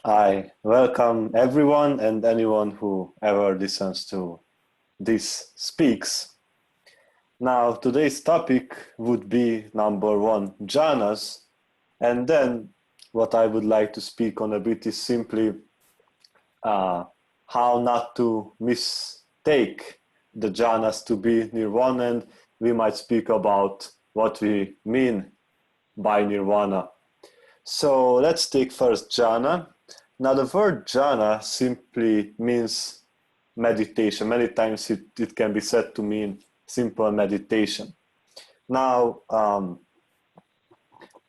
I welcome everyone and anyone who ever listens to this speaks. Now, today's topic would be number one, jhanas, and then what I would like to speak on a bit is simply how not to mistake the jhanas to be nirvana, and we might speak about what we mean by nirvana. So let's take first jhana. Now the word jhana simply means meditation. Many times it can be said to mean simple meditation. Now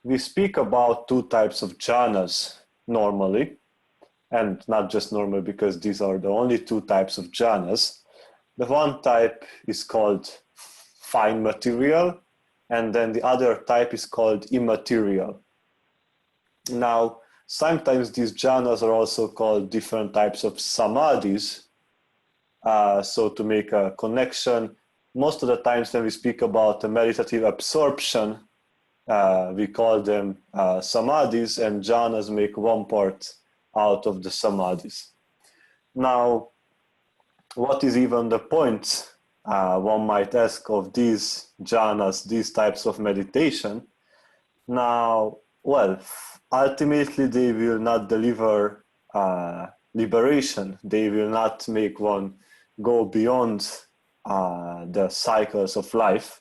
we speak about two types of jhanas normally, and not just normal because these are the only two types of jhanas. The one type is called fine material, and then the other type is called immaterial. Now, sometimes these jhanas are also called different types of samadhis. So to make a connection, most of the times when we speak about a meditative absorption, we call them samadhis, and jhanas make one part out of the samadhis. Now, what is even the point, one might ask, of these jhanas, these types of meditation? Now, well, ultimately they will not deliver liberation. They will not make one go beyond the cycles of life.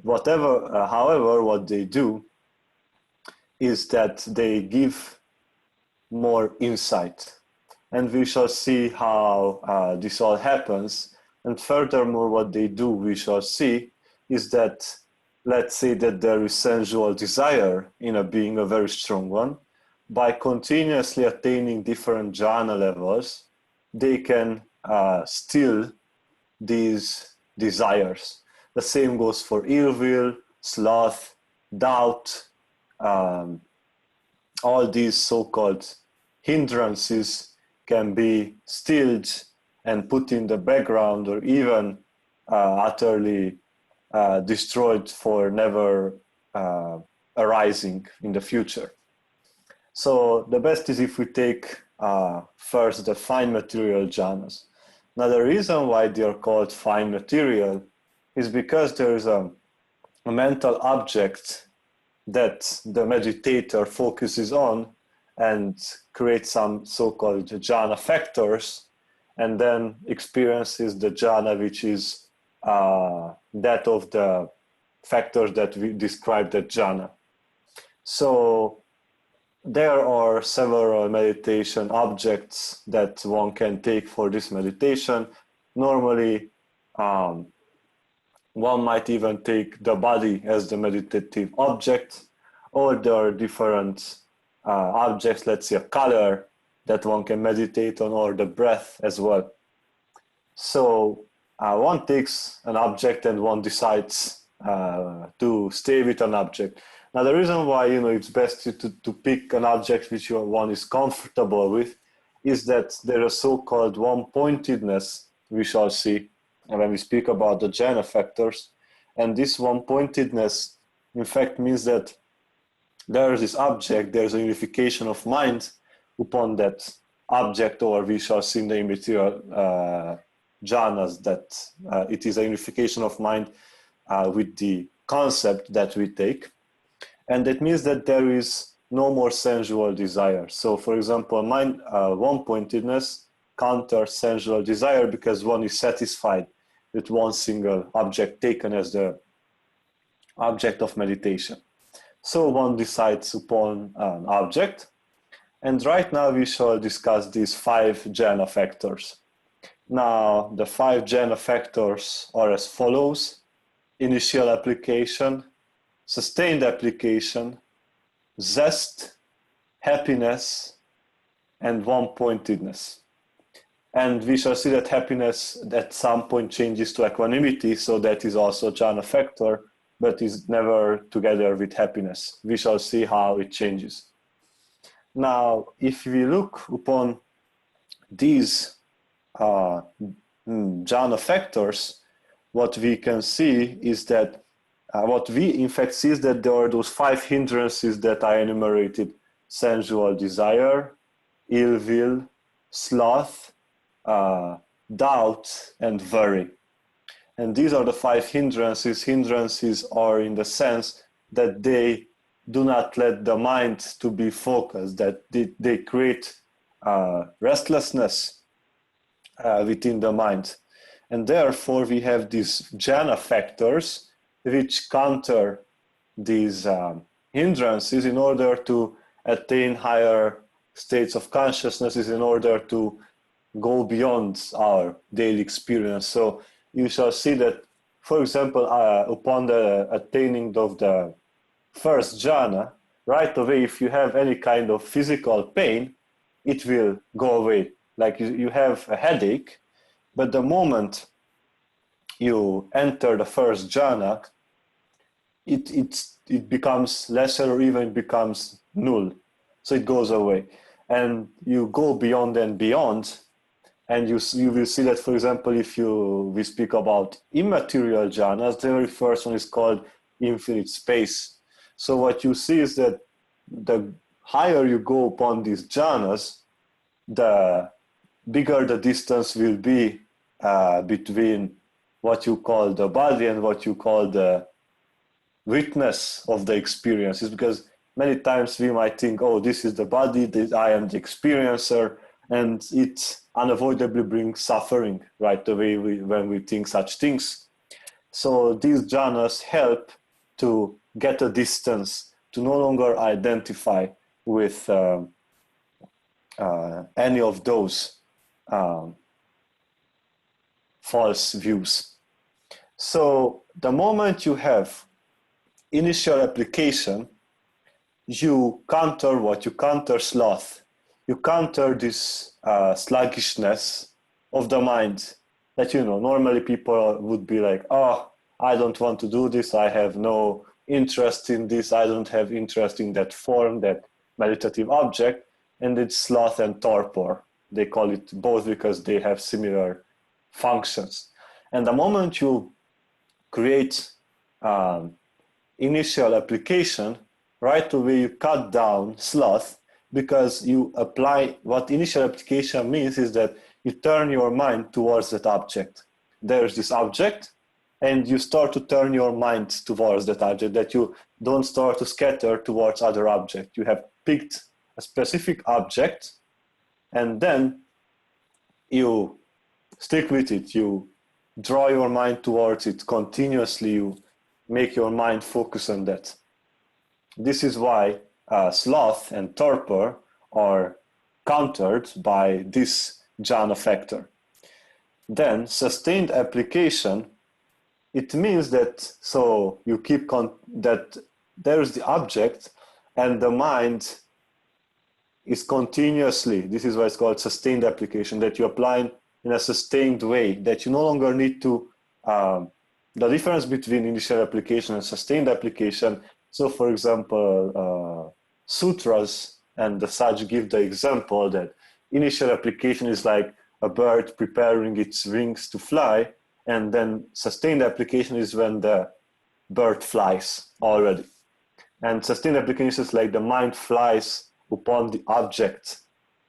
However, what they do is that they give more insight, and we shall see how this all happens. And furthermore, what they do, we shall see, is that, let's say that there is sensual desire in a being, a very strong one. By continuously attaining different jhana levels, they can still these desires. The same goes for ill will, sloth, doubt, all these so-called hindrances can be stilled and put in the background, or even utterly destroyed for never arising in the future. So the best is if we take first the fine material jhanas. Now the reason why they are called fine material is because there is a mental object that the meditator focuses on and creates some so-called jhana factors, and then experiences the jhana which is that of the factors that we described as jhana. So there are several meditation objects that one can take for this meditation. Normally, one might even take the body as the meditative object, or there are different objects, let's say a color that one can meditate on, or the breath as well. So one takes an object and one decides to stay with an object. Now the reason why it's best to pick an object which one is comfortable with is that there is so-called one-pointedness we shall see when we speak about the jhana factors. And this one-pointedness in fact means that there is this object, there's a unification of mind upon that object, or we shall see in the immaterial jhanas that it is a unification of mind with the concept that we take. And that means that there is no more sensual desire. So for example, mind one-pointedness counters sensual desire because one is satisfied with one single object taken as the object of meditation. So one decides upon an object. And right now we shall discuss these 5 jhana factors. Now the 5 jhana factors are as follows: initial application, sustained application, zest, happiness, and one-pointedness. And we shall see that happiness at some point changes to equanimity, so that is also a jhana factor, but is never together with happiness. We shall see how it changes. Now, if we look upon these jhana factors, what we can see is that what we in fact see is that there are those 5 hindrances that I enumerated: sensual desire, ill will, sloth, doubt, and worry. And these are the 5 hindrances. Hindrances are in the sense that they do not let the mind to be focused, that they create restlessness within the mind. And therefore we have these jhana factors which counter these hindrances in order to attain higher states of consciousness, in order to go beyond our daily experience. So you shall see that, for example, upon the attaining of the first jhana, right away, if you have any kind of physical pain, it will go away. Like you have a headache, but the moment you enter the first jhana, it becomes lesser, or even it becomes null. So it goes away. And you go beyond and beyond, and you will see that, for example, if we speak about immaterial jhanas, the very first one is called infinite space. So what you see is that the higher you go upon these jhanas, the bigger the distance will be between what you call the body and what you call the witness of the experiences. Because many times we might think, oh, this is the body, I am the experiencer, and it unavoidably brings suffering right away when we think such things. So these jhanas help to get a distance, to no longer identify with any of those false views. So the moment you have initial application, you counter what? You counter sloth. You counter this sluggishness of the mind that, normally people would be like, oh, I don't want to do this. I have no interest in this. I don't have interest in that form, that meditative object. And it's sloth and torpor. They call it both because they have similar functions. And the moment you create initial application, right away you cut down sloth, because you apply, what initial application means is that you turn your mind towards that object. There's this object, and you start to turn your mind towards that object, that you don't start to scatter towards other objects. You have picked a specific object, and then you stick with it. You draw your mind towards it continuously. You make your mind focus on that. This is why sloth and torpor are countered by this jhana factor. Then sustained application, it means that, so you keep that there's the object, and the mind is continuously, this is why it's called sustained application, that you apply in a sustained way, that you no longer need to, the difference between initial application and sustained application. So for example, sutras and the Saj give the example that initial application is like a bird preparing its wings to fly, and then sustained application is when the bird flies already. And sustained application is like the mind flies upon the object,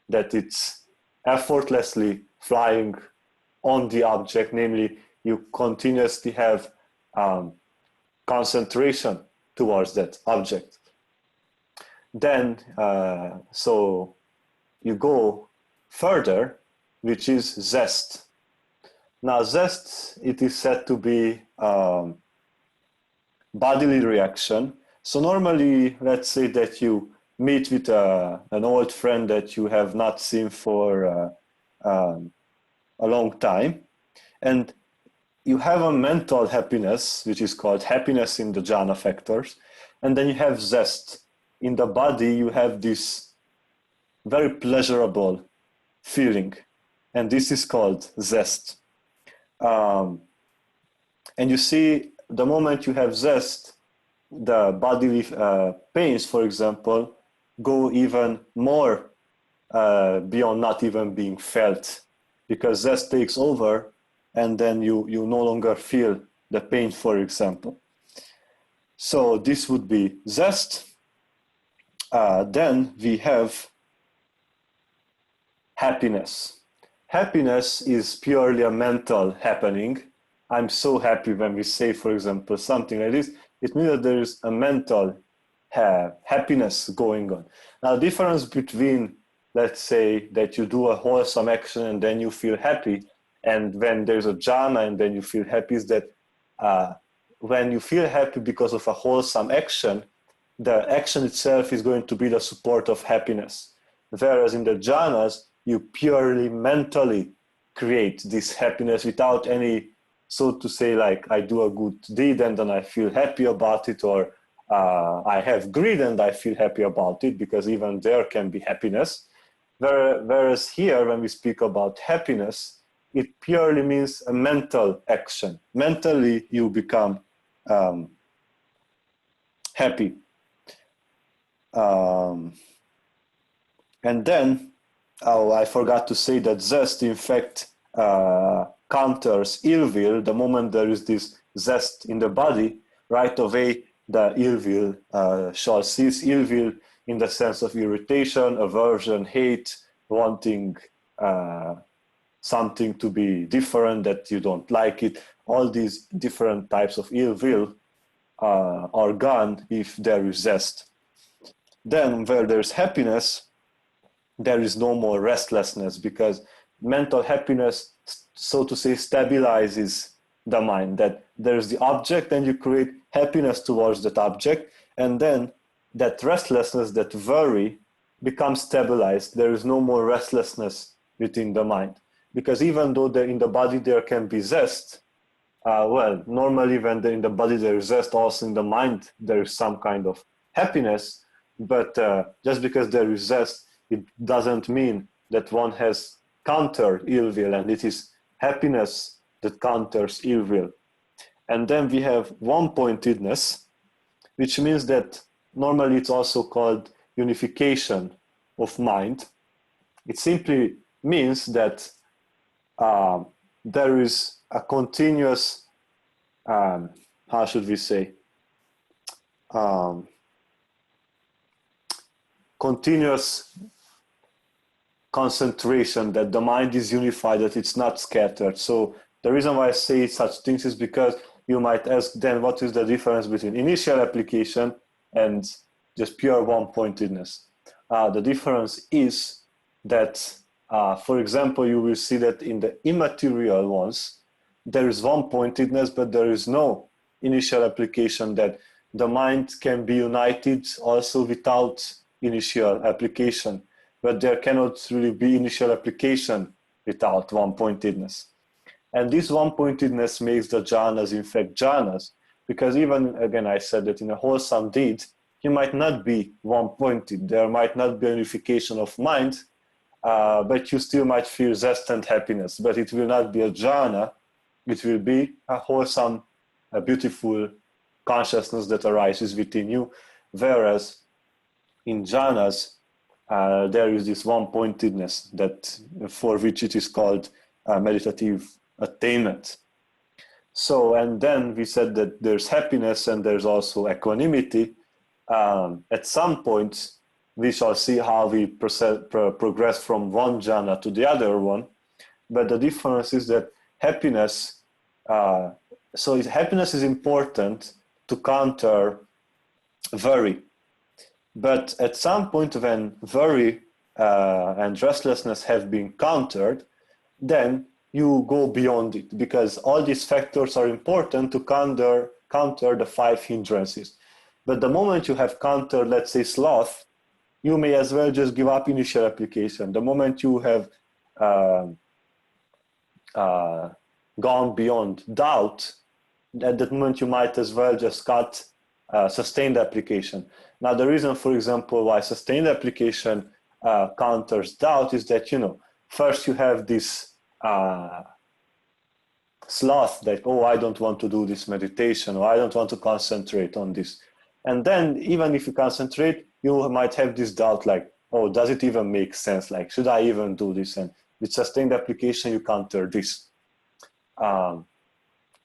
that it's effortlessly flying on the object, namely you continuously have concentration towards that object. Then, so you go further, which is zest. Now, zest, it is said to be bodily reaction. So normally, let's say that you meet with an old friend that you have not seen for a long time, and you have a mental happiness, which is called happiness in the jhana factors, and then you have zest. In the body, you have this very pleasurable feeling, and this is called zest. And you see, the moment you have zest, the bodily pains, for example, go even more beyond not even being felt, because zest takes over, and then you no longer feel the pain, for example. So this would be zest. Then we have happiness. Happiness is purely a mental happening. I'm so happy when we say, for example, something like this. It means that there is a mental happiness going on. Now, the difference between, let's say, that you do a wholesome action and then you feel happy, and when there's a jhana and then you feel happy, is that when you feel happy because of a wholesome action, the action itself is going to be the support of happiness. Whereas in the jhanas, you purely mentally create this happiness without any, so to say, like I do a good deed and then I feel happy about it, or I have greed and I feel happy about it, because even there can be happiness. Whereas here, when we speak about happiness, it purely means a mental action. Mentally, you become happy. And then, I forgot to say that zest, in fact, counters ill will. The moment there is this zest in the body, right away the ill will shall cease. Ill will in the sense of irritation, aversion, hate, wanting something to be different, that you don't like it. All these different types of ill will are gone if there is zest. Then where there's happiness, there is no more restlessness, because mental happiness, so to say, stabilizes the mind, that there's the object and you create happiness towards that object, and then that restlessness, that worry, becomes stabilized. There is no more restlessness within the mind, because even though in the body there can be zest, well, normally when in the body there is zest, also in the mind there is some kind of happiness, but just because there is zest, it doesn't mean that one has countered ill will, and it is happiness that counters ill will. And then we have one-pointedness, which means that normally it's also called unification of mind. It simply means that there is a continuous, how should we say, continuous concentration, that the mind is unified, that it's not scattered. So the reason why I say such things is because you might ask then, what is the difference between initial application and just pure one-pointedness? The difference is that, for example, you will see that in the immaterial ones, there is one-pointedness, but there is no initial application, that the mind can be united also without initial application. But there cannot really be initial application without one-pointedness. And this one-pointedness makes the jhanas, in fact, jhanas, because even, again, I said that in a wholesome deed, you might not be one-pointed. There might not be unification of mind, but you still might feel zest and happiness. But it will not be a jhana. It will be a wholesome, a beautiful consciousness that arises within you. Whereas in jhanas, there is this one-pointedness that for which it is called meditative attainment. So, and then we said that there's happiness and there's also equanimity. At some point, we shall see how we progress from one jhana to the other one. But the difference is that happiness, happiness is important to counter worry. But at some point when worry and restlessness have been countered, then you go beyond it, because all these factors are important to counter the 5 hindrances. But the moment you have countered, let's say, sloth, you may as well just give up initial application. The moment you have gone beyond doubt, at that moment you might as well just cut sustained application. Now, the reason, for example, why sustained application counters doubt is that, first you have this sloth that, oh, I don't want to do this meditation, or I don't want to concentrate on this. And then even if you concentrate, you might have this doubt like, oh, does it even make sense? Like, should I even do this? And with sustained application, you counter this. And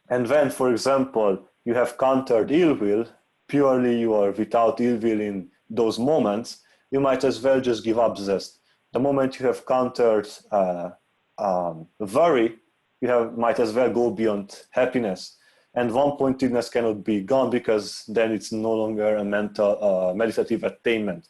when, for example, you have countered ill will, purely you are without ill will in those moments, you might as well just give up zest. The moment you have countered worry, you might as well go beyond happiness. And one-pointedness cannot be gone because then it's no longer a mental meditative attainment.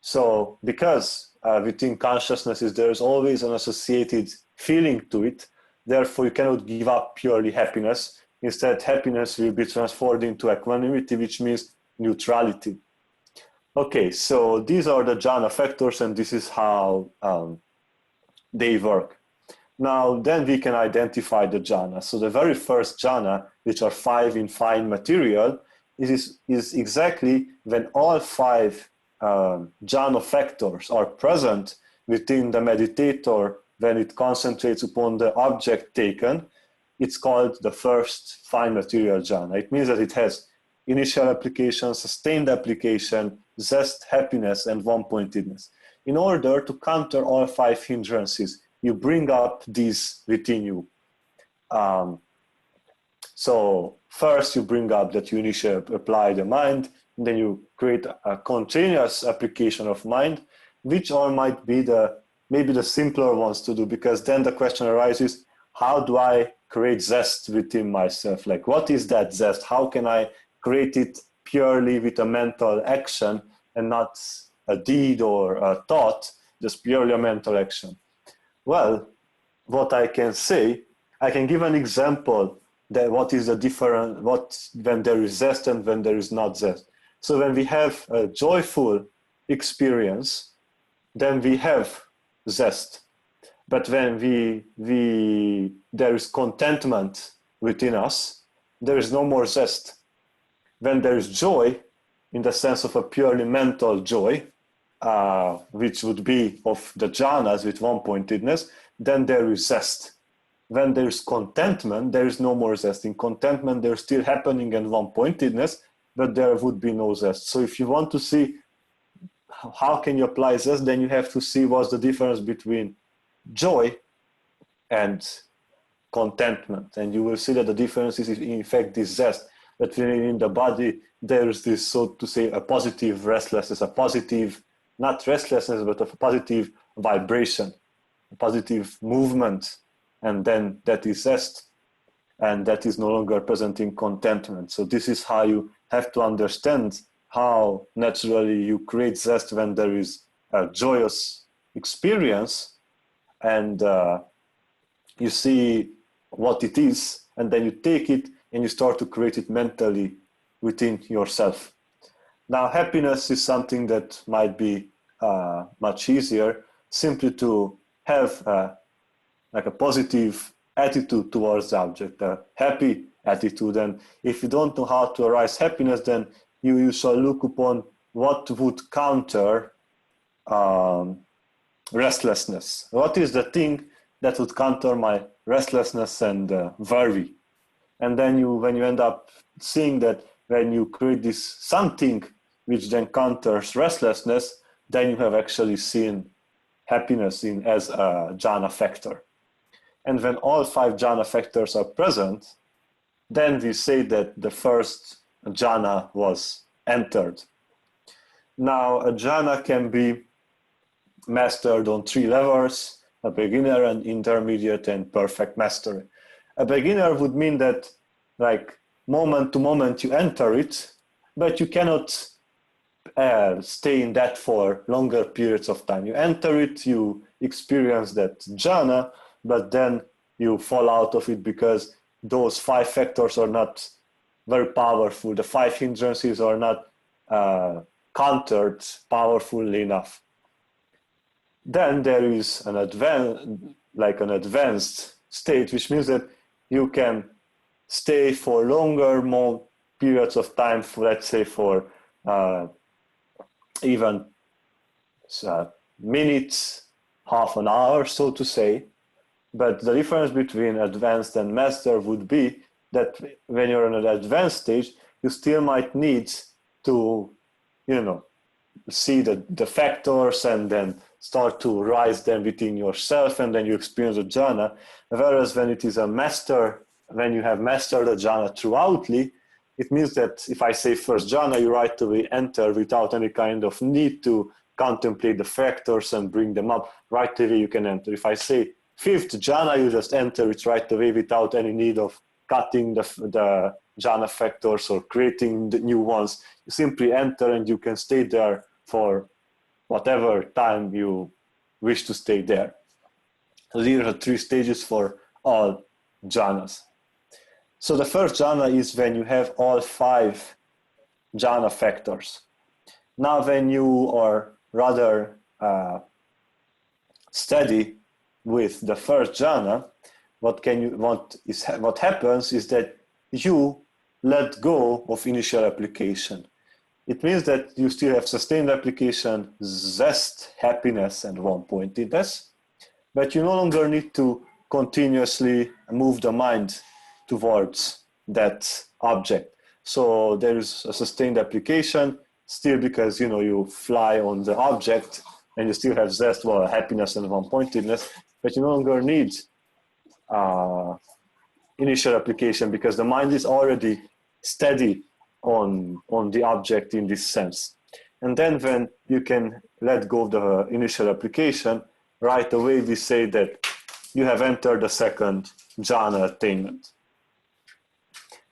So because within consciousness there's always an associated feeling to it, therefore you cannot give up purely happiness. Instead, happiness will be transformed into equanimity, which means neutrality. Okay, so these are the jhana factors, and this is how they work. Now, then we can identify the jhana. So the very first jhana, which are 5 in fine material, is exactly when all 5 jhana factors are present within the meditator when it concentrates upon the object taken. It's called the first fine material jhana. It means that it has initial application, sustained application, zest, happiness, and one-pointedness. In order to counter all 5 hindrances, you bring up these within you. So first you bring up that you initially apply the mind, and then you create a continuous application of mind, which all might be maybe the simpler ones to do, because then the question arises, how do I create zest within myself? Like, what is that zest? How can I create it purely with a mental action and not a deed or a thought, just purely a mental action? Well, what I can say, I can give an example that what is the difference, when there is zest and when there is not zest. So when we have a joyful experience, then we have zest. But when there is contentment within us, there is no more zest. When there is joy, in the sense of a purely mental joy, which would be of the jhanas with one-pointedness, then there is zest. When there is contentment, there is no more zest. In contentment, there's still happening and one-pointedness, but there would be no zest. So if you want to see how can you apply zest, then you have to see what's the difference between joy and contentment. And you will see that the difference is in fact this zest, that in the body there is this, so to say, a positive restlessness, a positive, not restlessness, but a positive vibration, a positive movement, and then that is zest, and that is no longer present in contentment. So this is how you have to understand how naturally you create zest when there is a joyous experience, and you see what it is, and then you take it and you start to create it mentally within yourself. Now, happiness is something that might be much easier, simply to have like a positive attitude towards the object, a happy attitude. And if you don't know how to arise happiness, then you shall look upon what would counter restlessness. What is the thing that would counter my restlessness and worry? And then when you end up seeing that when you create this something which then counters restlessness, then you have actually seen happiness as a jhana factor. And when all 5 jhana factors are present, then we say that the first jhana was entered. Now, a jhana can be mastered on 3 levels: a beginner, an intermediate, and perfect mastery. A beginner would mean that, like, moment to moment you enter it, but you cannot stay in that for longer periods of time. You enter it, you experience that jhana, but then you fall out of it because those 5 factors are not very powerful. The 5 hindrances are not countered powerfully enough. Then there is an advanced state, which means that you can stay for longer, more periods of time, for, let's say, for even minutes, half an hour, so to say. But the difference between advanced and master would be that when you're in an advanced stage, you still might need to, see the factors and then start to rise them within yourself, and then you experience a jhana. Whereas when it is a master, when you have mastered a jhana throughoutly, it means that if I say first jhana, you right away enter without any kind of need to contemplate the factors and bring them up, right away you can enter. If I say fifth jhana, you just enter it right away without any need of cutting the jhana factors or creating the new ones. You simply enter and you can stay there for whatever time you wish to stay there. So these are 3 stages for all jhanas. So the first jhana is when you have all 5 jhana factors. Now when you are rather steady with the first jhana, what happens is that you let go of initial application. It means that you still have sustained application, zest, happiness, and one-pointedness, but you no longer need to continuously move the mind towards that object. So there is a sustained application still because you fly on the object and you still have zest, happiness, and one-pointedness, but you no longer need initial application because the mind is already steady on the object in this sense. And then when you can let go of the initial application, right away we say that you have entered the second jhana attainment.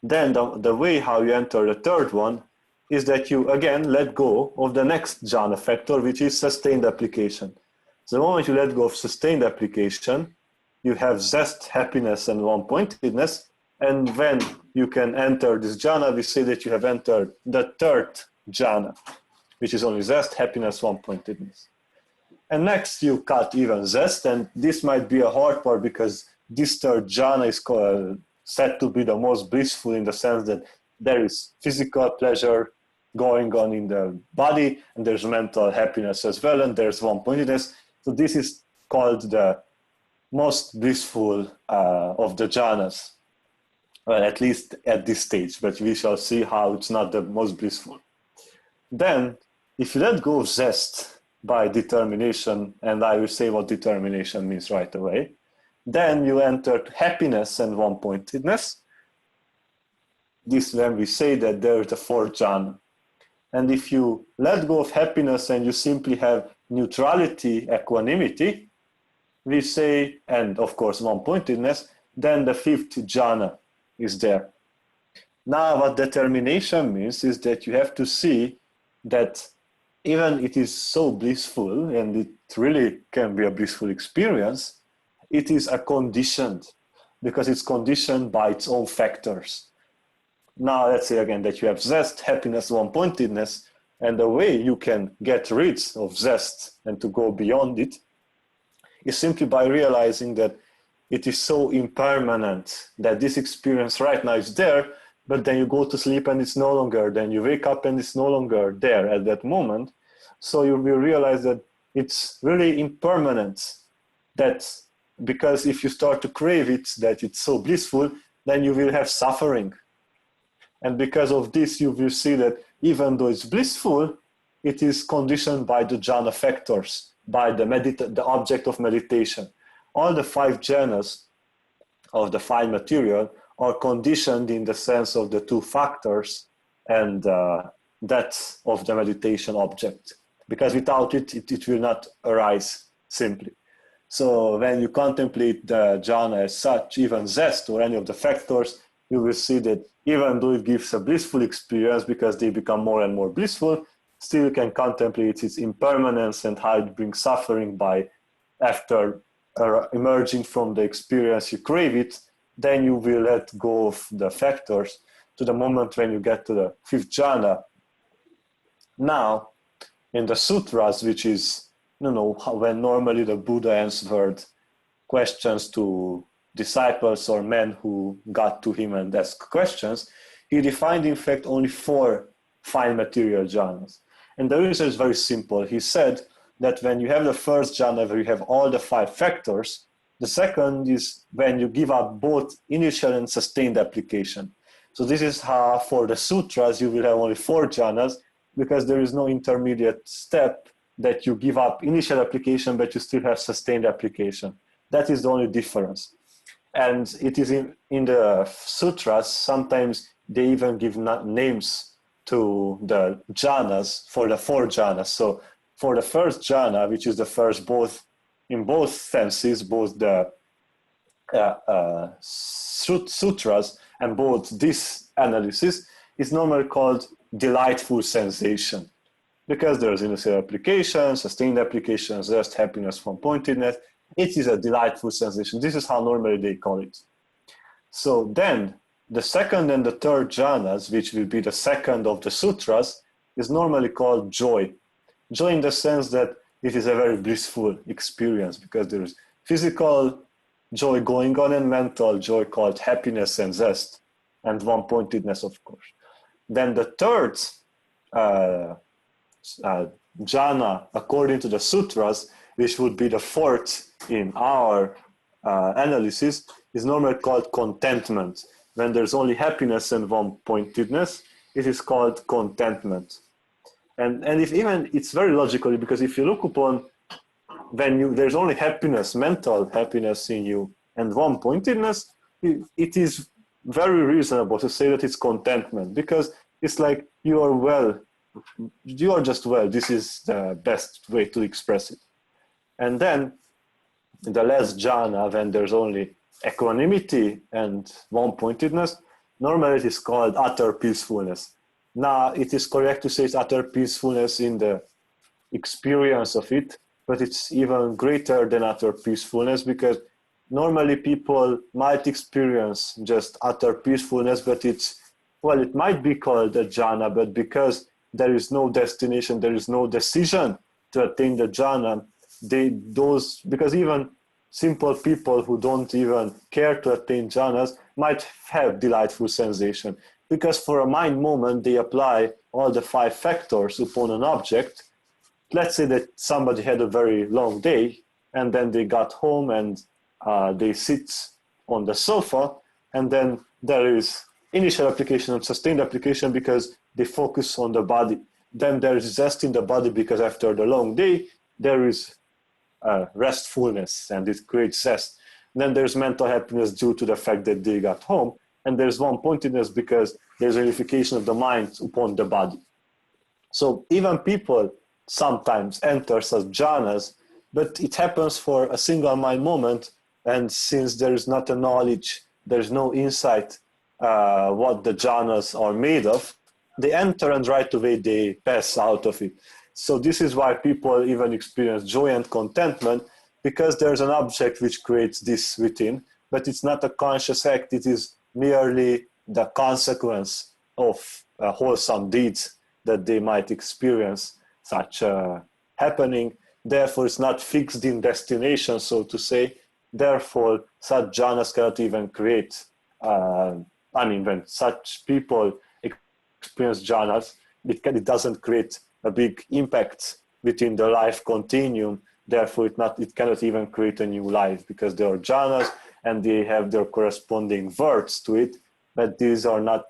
Then the way how you enter the third one is that you again let go of the next jhana factor, which is sustained application. So the moment you let go of sustained application, you have zest, happiness, and one-pointedness. And when you can enter this jhana, we say that you have entered the third jhana, which is only zest, happiness, one-pointedness. And next you cut even zest, and this might be a hard part because this third jhana is said to be the most blissful in the sense that there is physical pleasure going on in the body, and there's mental happiness as well, and there's one-pointedness. So this is called the most blissful of the jhanas. Well, at least at this stage, but we shall see how it's not the most blissful. Then, if you let go of zest by determination, and I will say what determination means right away, then you enter happiness and one-pointedness. This when we say that there is the fourth jhana. And if you let go of happiness and you simply have neutrality, equanimity, we say, and of course one-pointedness, then the fifth jhana is there. Now what determination means is that you have to see that even it is so blissful, and it really can be a blissful experience, it is a conditioned, because it's conditioned by its own factors. Now let's say again that you have zest, happiness, one-pointedness, and the way you can get rid of zest and to go beyond it is simply by realizing that it is so impermanent that this experience right now is there, but then you go to sleep and it's no longer, then you wake up and it's no longer there at that moment. So you will realize that it's really impermanent, that because if you start to crave it, that it's so blissful, then you will have suffering. And because of this, you will see that even though it's blissful, it is conditioned by the jhana factors, by the object of meditation. All the 5 jhanas of the 5 material are conditioned in the sense of the 2 factors and that of the meditation object, because without it, it will not arise simply. So when you contemplate the jhana as such, even zest or any of the factors, you will see that even though it gives a blissful experience because they become more and more blissful, still you can contemplate its impermanence and how it brings suffering by after emerging from the experience you crave it, then you will let go of the factors to the moment when you get to the 5th jhana. Now, in the sutras, which is, when normally the Buddha answered questions to disciples or men who got to him and asked questions, he defined in fact only 4 fine material jhanas. And the reason is very simple. He said that when you have the first jhana where you have all the 5 factors, the second is when you give up both initial and sustained application. So this is how for the sutras you will have only 4 jhanas, because there is no intermediate step that you give up initial application but you still have sustained application. That is the only difference. And it is in the sutras, sometimes they even give names to the jhanas for the 4 jhanas. So for the first jhana, which is the first both in both senses, both the sutras and both this analysis, is normally called delightful sensation, because there's initial application, sustained application, rest, happiness, one-pointedness. It is a delightful sensation. This is how normally they call it. So then the second and the third jhanas, which will be the second of the sutras, is normally called joy. Joy in the sense that it is a very blissful experience, because there is physical joy going on and mental joy called happiness and zest, and one-pointedness, of course. Then the third jhana, according to the sutras, which would be the fourth in our analysis, is normally called contentment. When there's only happiness and one-pointedness, it is called contentment. And if even it's very logical, because if you look upon when there's only happiness, mental happiness in you, and one-pointedness, it is very reasonable to say that it's contentment, because it's like you are just well. This is the best way to express it. And then the last jhana, when there's only equanimity and one-pointedness, normally it is called utter peacefulness. Now, it is correct to say it's utter peacefulness in the experience of it, but it's even greater than utter peacefulness, because normally people might experience just utter peacefulness, but it might be called a jhana, but because there is no destination, there is no decision to attain the jhana, because even simple people who don't even care to attain jhanas might have delightful sensation, because for a mind moment they apply all the 5 factors upon an object. Let's say that somebody had a very long day, and then they got home and they sit on the sofa, and then there is initial application and sustained application because they focus on the body. Then there is zest in the body, because after the long day there is restfulness and it creates zest. Then there's mental happiness due to the fact that they got home, and there's one-pointedness because there's a unification of the mind upon the body. So even people sometimes enter such jhanas, but it happens for a single mind moment, and since there is not a knowledge, there's no insight what the jhanas are made of, they enter and right away they pass out of it. So this is why people even experience joy and contentment, because there's an object which creates this within, but it's not a conscious act, it is merely the consequence of wholesome deeds that they might experience such happening. Therefore, it's not fixed in destination, so to say. Therefore, such jhanas cannot even create, when such people experience jhanas, it doesn't create a big impact within the life continuum. Therefore, it cannot even create a new life, because there are jhanas and they have their corresponding words to it, but these are not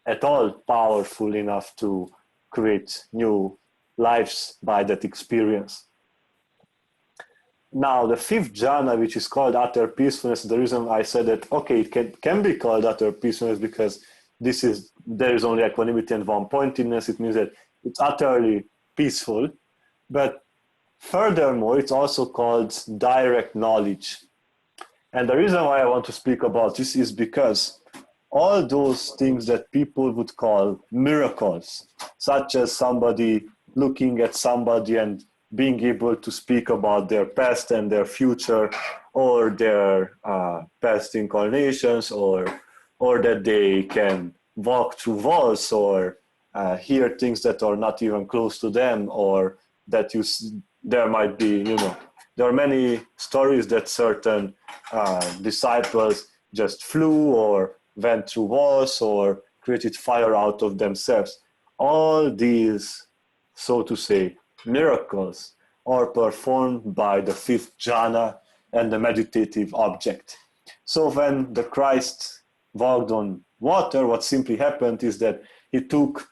at all powerful enough to create new lives by that experience. Now, the 5th jhana, which is called utter peacefulness, the reason I said that, okay, it can be called utter peacefulness because there is only equanimity and one-pointedness. It means that it's utterly peaceful, but furthermore, it's also called direct knowledge. And the reason why I want to speak about this is because all those things that people would call miracles, such as somebody looking at somebody and being able to speak about their past and their future, or their past incarnations, or that they can walk through walls, or hear things that are not even close to them, or that there might be, there are many stories that certain disciples just flew or went through walls or created fire out of themselves. All these, so to say, miracles are performed by the 5th jhana and the meditative object. So when the Christ walked on water, what simply happened is that he took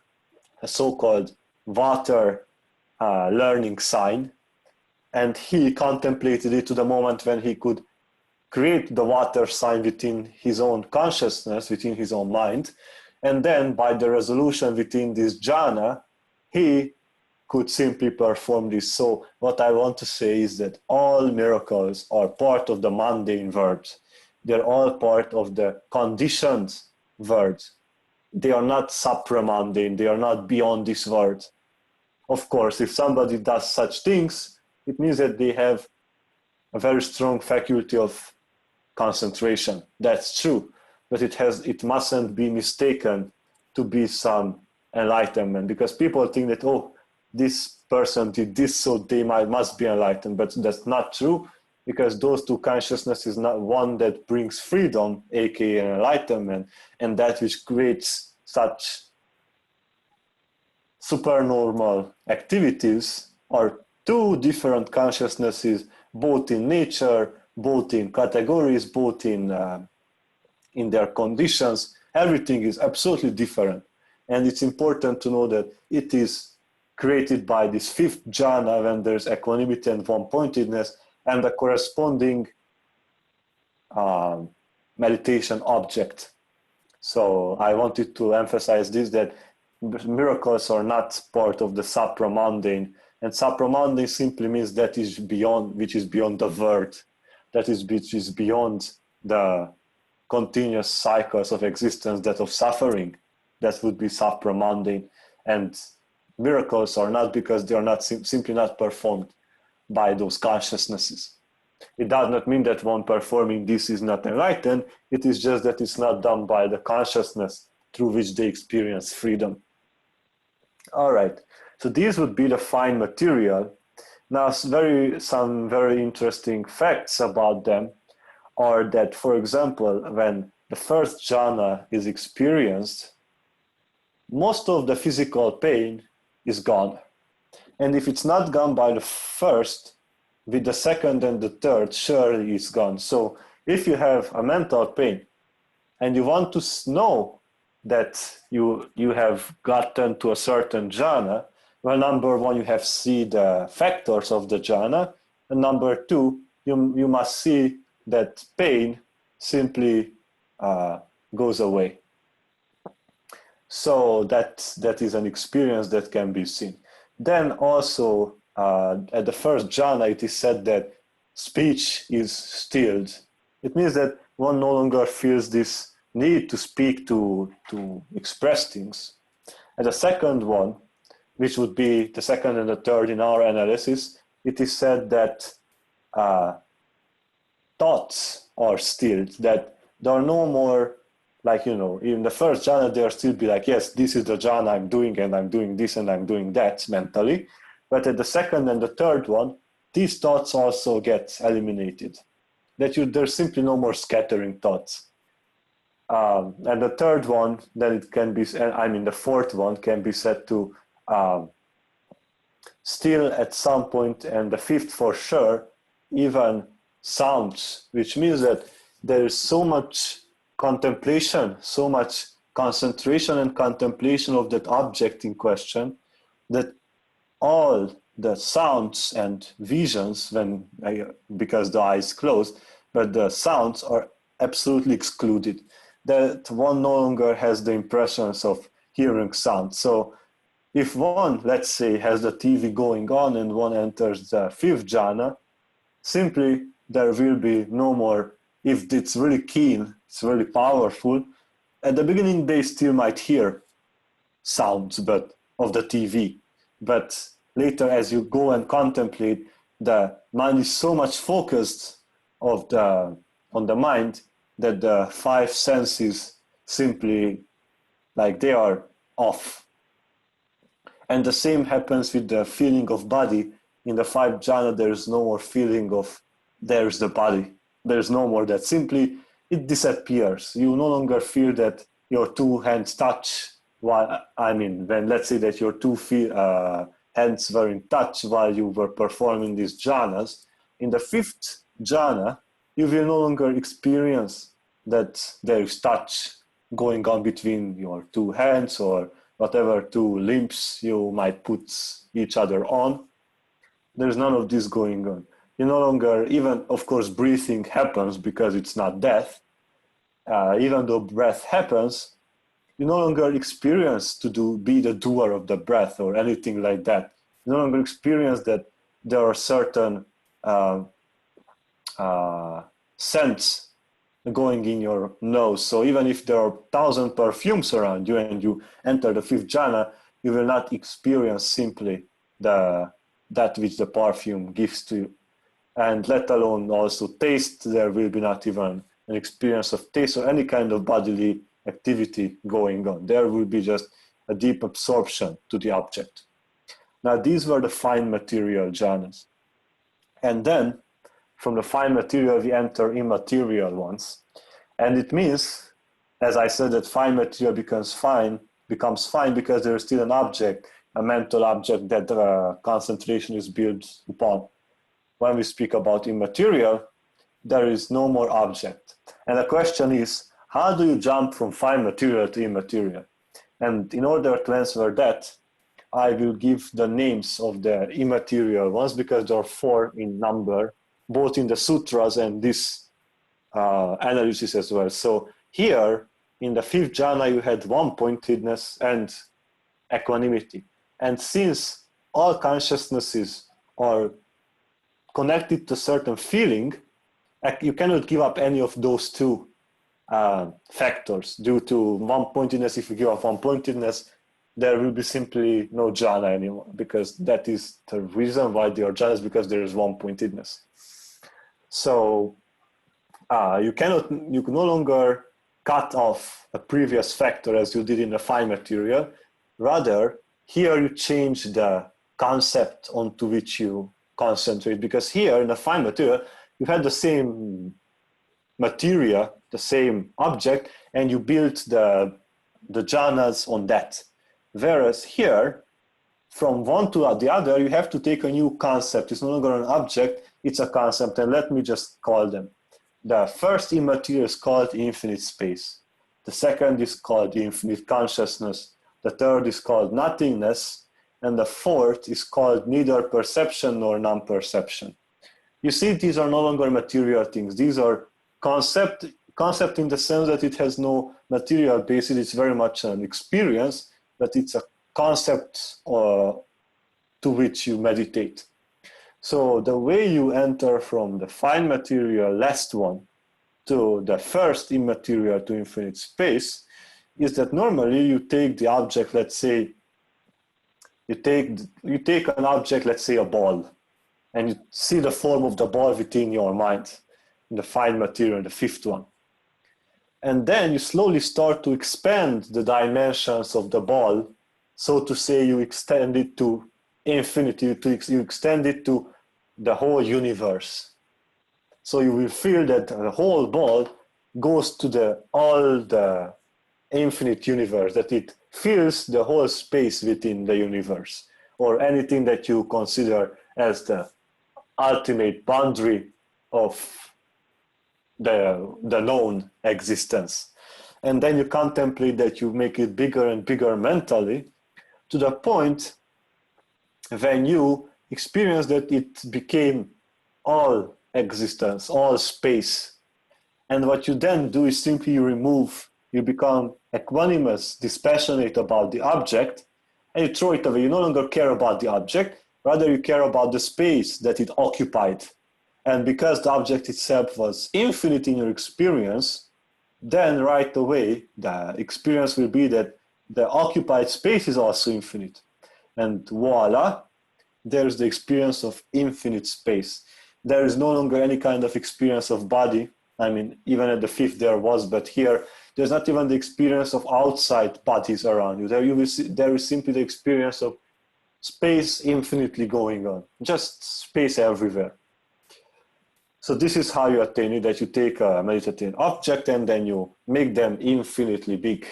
a so-called water learning sign, and he contemplated it to the moment when he could create the water sign within his own consciousness, within his own mind. And then by the resolution within this jhana, he could simply perform this. So what I want to say is that all miracles are part of the mundane world. They're all part of the conditioned world. They are not supramundane. They are not beyond this world. Of course, if somebody does such things, it means that they have a very strong faculty of concentration. That's true, but it mustn't be mistaken to be some enlightenment, because people think that, oh, this person did this, so they must be enlightened. But that's not true, because those two consciousness is not one that brings freedom, aka enlightenment, and that which creates such supernormal activities are two different consciousnesses, both in nature, both in categories, both in their conditions. Everything is absolutely different. And it's important to know that it is created by this fifth jhana when there's equanimity and one-pointedness, and the corresponding meditation object. So I wanted to emphasize this, that miracles are not part of the supramundane, and supramundane simply means that is beyond, which is beyond the world, which is beyond the continuous cycles of existence, that of suffering. That would be supramundane. And miracles are not, because they are not simply not performed by those consciousnesses. It does not mean that one performing this is not enlightened. It is just that it's not done by the consciousness through which they experience freedom. All right, so these would be the fine material. Now, some very interesting facts about them are that, for example, when the first jhana is experienced, most of the physical pain is gone. And if it's not gone by the first, with the second and the third, surely it's gone. So if you have a mental pain and you want to know that you have gotten to a certain jhana, well, number one, you have to see the factors of the jhana, and number two, you must see that pain simply goes away. So that is an experience that can be seen. Then also at the first jhana, it is said that speech is stilled. It means that one no longer feels this need to speak, to express things. And the second one, which would be the second and the third in our analysis, it is said that thoughts are stilled, that there are no more, like, in the first jhana, there still be like, yes, this is the jhana I'm doing, and I'm doing this and I'm doing that mentally. But at the second and the third one, these thoughts also get eliminated. That there's simply no more scattering thoughts. And the third one, then it can be, the fourth one can be said to still at some point, and the fifth for sure, even sounds, which means that there is so much contemplation, so much concentration and contemplation of that object in question, that all the sounds and visions, because the eyes closed, but the sounds are absolutely excluded. That one no longer has the impressions of hearing sound. So if one, let's say, has the TV going on and one enters the fifth jhana, simply there will be no more, if it's really keen, it's really powerful, at the beginning they still might hear sounds of the TV. But later, as you go and contemplate, the mind is so much focused on the mind that the five senses simply, like, they are off. And the same happens with the feeling of body. In the five jhana, there's no more feeling of there's the body. There's no more that. Simply, it disappears. You no longer feel that your two hands touch. When let's say that your two hands were in touch while you were performing these jhanas, in the fifth jhana, you will no longer experience that there is touch going on between your two hands or whatever two limbs you might put each other on. There's none of this going on. You no longer, even, of course, breathing happens because it's not death. Even though breath happens, you no longer experience be the doer of the breath or anything like that. You no longer experience that there are certain scents going in your nose. So even if there are 1,000 perfumes around you and you enter the fifth jhana, you will not experience simply that which the perfume gives to you. And let alone also taste, there will be not even an experience of taste or any kind of bodily activity going on. There will be just a deep absorption to the object. Now these were the fine material jhanas. And then from the fine material we enter immaterial ones. And it means, as I said, that fine material becomes fine because there is still an object, a mental object that concentration is built upon. When we speak about immaterial, there is no more object. And the question is, how do you jump from fine material to immaterial? And in order to answer that, I will give the names of the immaterial ones because there are 4 in number, both in the sutras and this analysis as well. So here in the fifth jhana, you had one-pointedness and equanimity. And since all consciousnesses are connected to certain feeling, you cannot give up any of those 2 factors due to one-pointedness. If you give up one-pointedness, there will be simply no jhana anymore, because that is the reason why they are jhanas, because there is one-pointedness. So you can no longer cut off a previous factor as you did in the fine material. Rather, here you change the concept onto which you concentrate, because here in the fine material, you had the same materia, the same object, and you built the jhanas on that. Whereas here, from one to the other, you have to take a new concept. It's no longer an object, it's a concept, and let me just call them. The first immaterial is called infinite space. The second is called infinite consciousness. The third is called nothingness. And the fourth is called neither perception nor non-perception. You see, these are no longer material things. These are concept in the sense that it has no material basis. It's very much an experience, but it's a concept to which you meditate. So the way you enter from the fine material last one to the first immaterial to infinite space is that normally you take the object, let's say, you take an object, let's say a ball, and you see the form of the ball within your mind, in the fine material, the fifth one. And then you slowly start to expand the dimensions of the ball, so to say you extend it to infinity, you extend it to the whole universe. So you will feel that the whole ball goes to all the infinite universe, that it fills the whole space within the universe, or anything that you consider as the ultimate boundary of the known existence. And then you contemplate that you make it bigger and bigger mentally, to the point when you experience that it became all existence, all space. And what you then do is simply you become equanimous, dispassionate about the object, and you throw it away. You no longer care about the object, rather you care about the space that it occupied. And because the object itself was infinite in your experience, then right away the experience will be that the occupied space is also infinite. And voila, there's the experience of infinite space. There is no longer any kind of experience of body. I mean, even at the fifth there was, but here there's not even the experience of outside bodies around you. There is simply the experience of space infinitely going on, just space everywhere. So this is how you attain it, that you take a meditative object and then you make them infinitely big.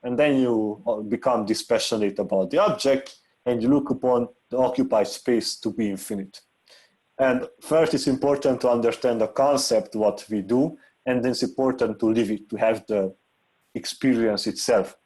And then you become dispassionate about the object and you look upon the occupied space to be infinite. And first it's important to understand the concept, what we do, and then it's important to live it, to have the experience itself.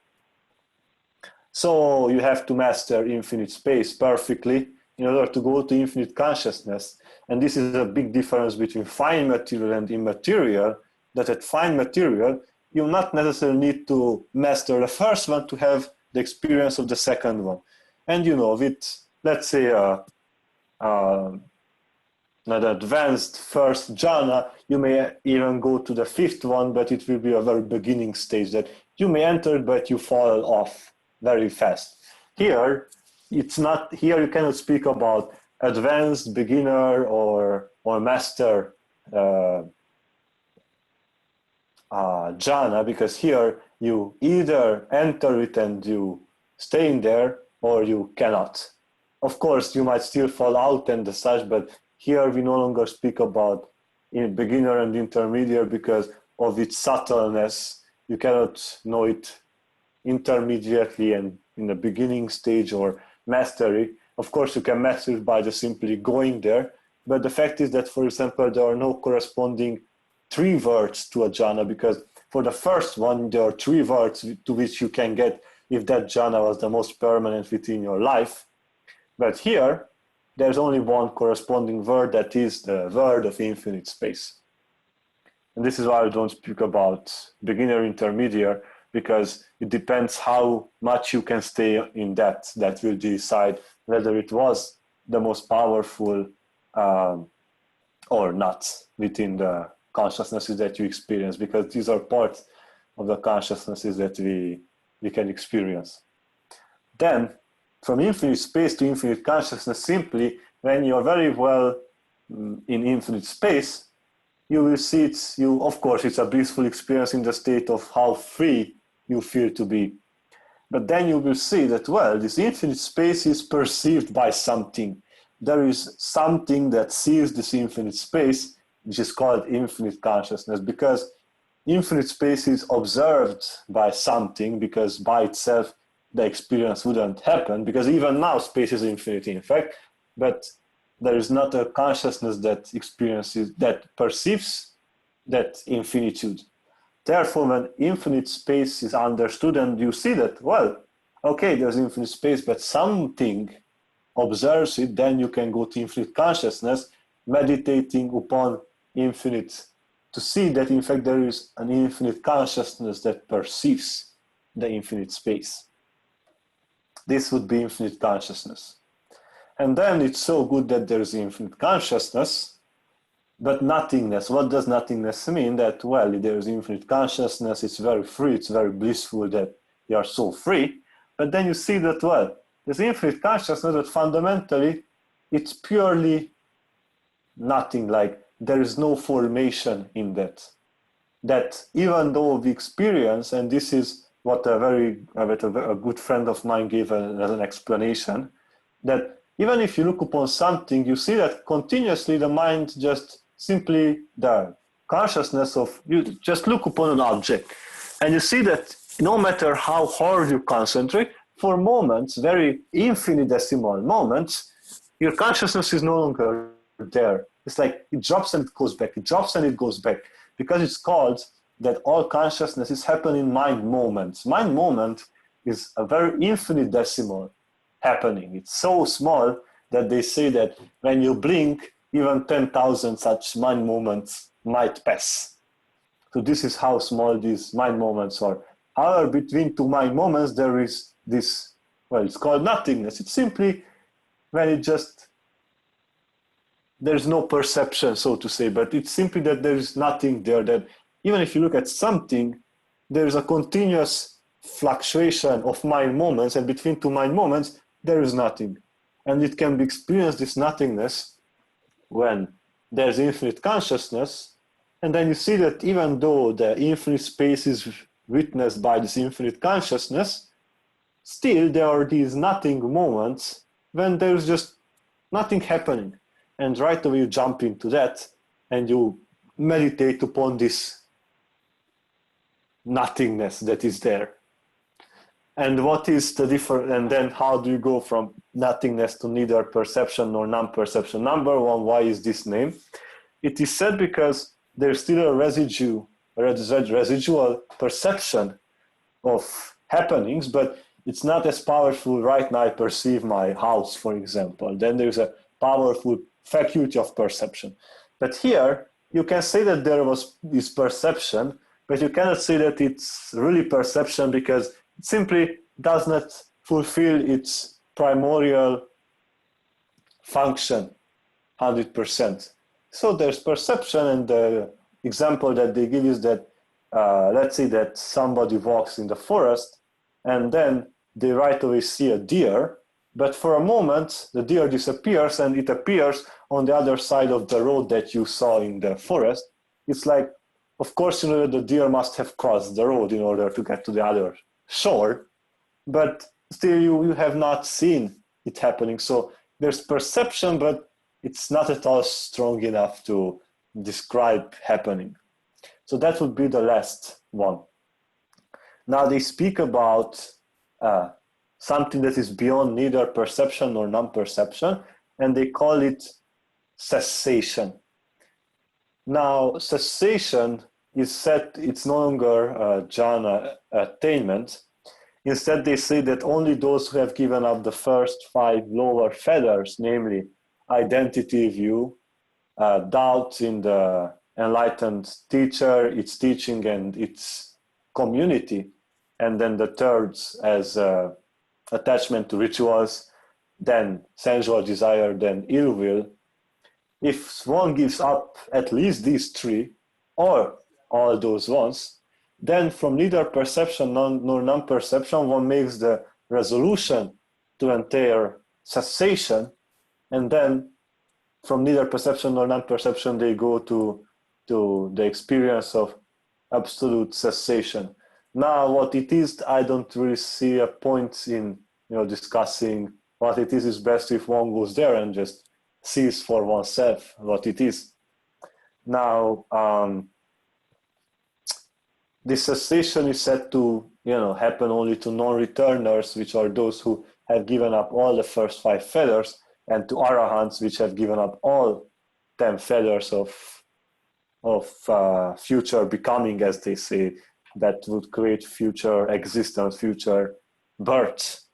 So you have to master infinite space perfectly in order to go to infinite consciousness. And this is a big difference between fine material and immaterial, that at fine material, you not necessarily need to master the first one to have the experience of the second one. And with let's say, an advanced first jhana, you may even go to the fifth one, but it will be a very beginning stage that you may enter, but you fall off very fast. Here, it's not, here you cannot speak about advanced, beginner, or master jhana, because here you either enter it and you stay in there, or you cannot. Of course, you might still fall out and such, but here we no longer speak about in beginner and intermediate because of its subtleness. You cannot know it intermediately and in the beginning stage or mastery. Of course, you can master it by just simply going there. But the fact is that, for example, there are no corresponding 3 words to a jhana, because for the first one, there are 3 words to which you can get if that jhana was the most permanent within your life. But here, there's only one corresponding word, that is the word of infinite space. And this is why I don't speak about beginner, intermediate, because it depends how much you can stay in that. That will decide whether it was the most powerful or not within the consciousnesses that you experience, because these are parts of the consciousnesses that we can experience. Then, from infinite space to infinite consciousness, simply when you're very well in infinite space, you will see of course, it's a blissful experience in the state of how free you feel to be. But then you will see that, well, this infinite space is perceived by something. There is something that sees this infinite space, which is called infinite consciousness, because infinite space is observed by something, because by itself the experience wouldn't happen, because even now space is infinite in fact, but there is not a consciousness that experiences, that perceives that infinitude. Therefore, when infinite space is understood and you see that, well, okay, there's infinite space, but something observes it, then you can go to infinite consciousness, meditating upon infinite, to see that in fact there is an infinite consciousness that perceives the infinite space. This would be infinite consciousness. And then it's so good that there's infinite consciousness, but nothingness. What does nothingness mean? That, well, there's infinite consciousness, it's very free, it's very blissful that you are so free. But then you see that, well, there's infinite consciousness, but fundamentally it's purely nothing, like there is no formation in that. That even though we experience, and this is what a good friend of mine gave as an explanation, that even if you look upon something, you see that continuously the mind just simply, the consciousness of, you just look upon an object, and you see that no matter how hard you concentrate, for moments, very infinitesimal moments, your consciousness is no longer there. It's like it drops and it goes back, it drops and it goes back, because it's called that all consciousness is happening in mind moments. Mind moment is a very infinitesimal happening. It's so small that they say that when you blink, even 10,000 such mind moments might pass. So this is how small these mind moments are. However, between 2 mind moments, there is this, well, it's called nothingness. It's simply when it just, there's no perception, so to say, but it's simply that there is nothing there, that even if you look at something, there's a continuous fluctuation of mind moments, and between 2 mind moments, there is nothing. And it can be experienced, this nothingness, when there's infinite consciousness, and then you see that even though the infinite space is witnessed by this infinite consciousness, still there are these nothing moments when there's just nothing happening. And right away you jump into that and you meditate upon this nothingness that is there. And what is the difference? And then how do you go from nothingness to neither perception nor non-perception? Number one, why is this name? It is said because there's still a residual perception of happenings, but it's not as powerful. Right now I perceive my house, for example. Then there's a powerful faculty of perception. But here you can say that there was this perception, but you cannot say that it's really perception, because it simply does not fulfill its primordial function 100%. So there's perception, and the example that they give is that let's say that somebody walks in the forest and then they right away see a deer, but for a moment the deer disappears and it appears on the other side of the road that you saw in the forest. It's like, of course, you know that the deer must have crossed the road in order to get to the other shore, but still you have not seen it happening. So there's perception, but it's not at all strong enough to describe happening. So that would be the last one. Now they speak about something that is beyond neither perception nor non-perception, and they call it cessation. Now, cessation is said, it's no longer jhana attainment. Instead, they say that only those who have given up the first 5 lower feathers, namely identity view, doubt in the enlightened teacher, its teaching, and its community, and then the third as attachment to rituals, then sensual desire, then ill will. If one gives up at least these 3 or all those ones, then from neither perception nor non-perception, one makes the resolution to enter cessation, and then from neither perception nor non-perception, they go to the experience of absolute cessation. Now, what it is, I don't really see a point in discussing what it is. It's best if one goes there and just sees for oneself what it is. Now, this cessation is said to happen only to non-returners, which are those who have given up all the first 5 feathers, and to arahants, which have given up all 10 feathers of future becoming, as they say, that would create future existence, future birth.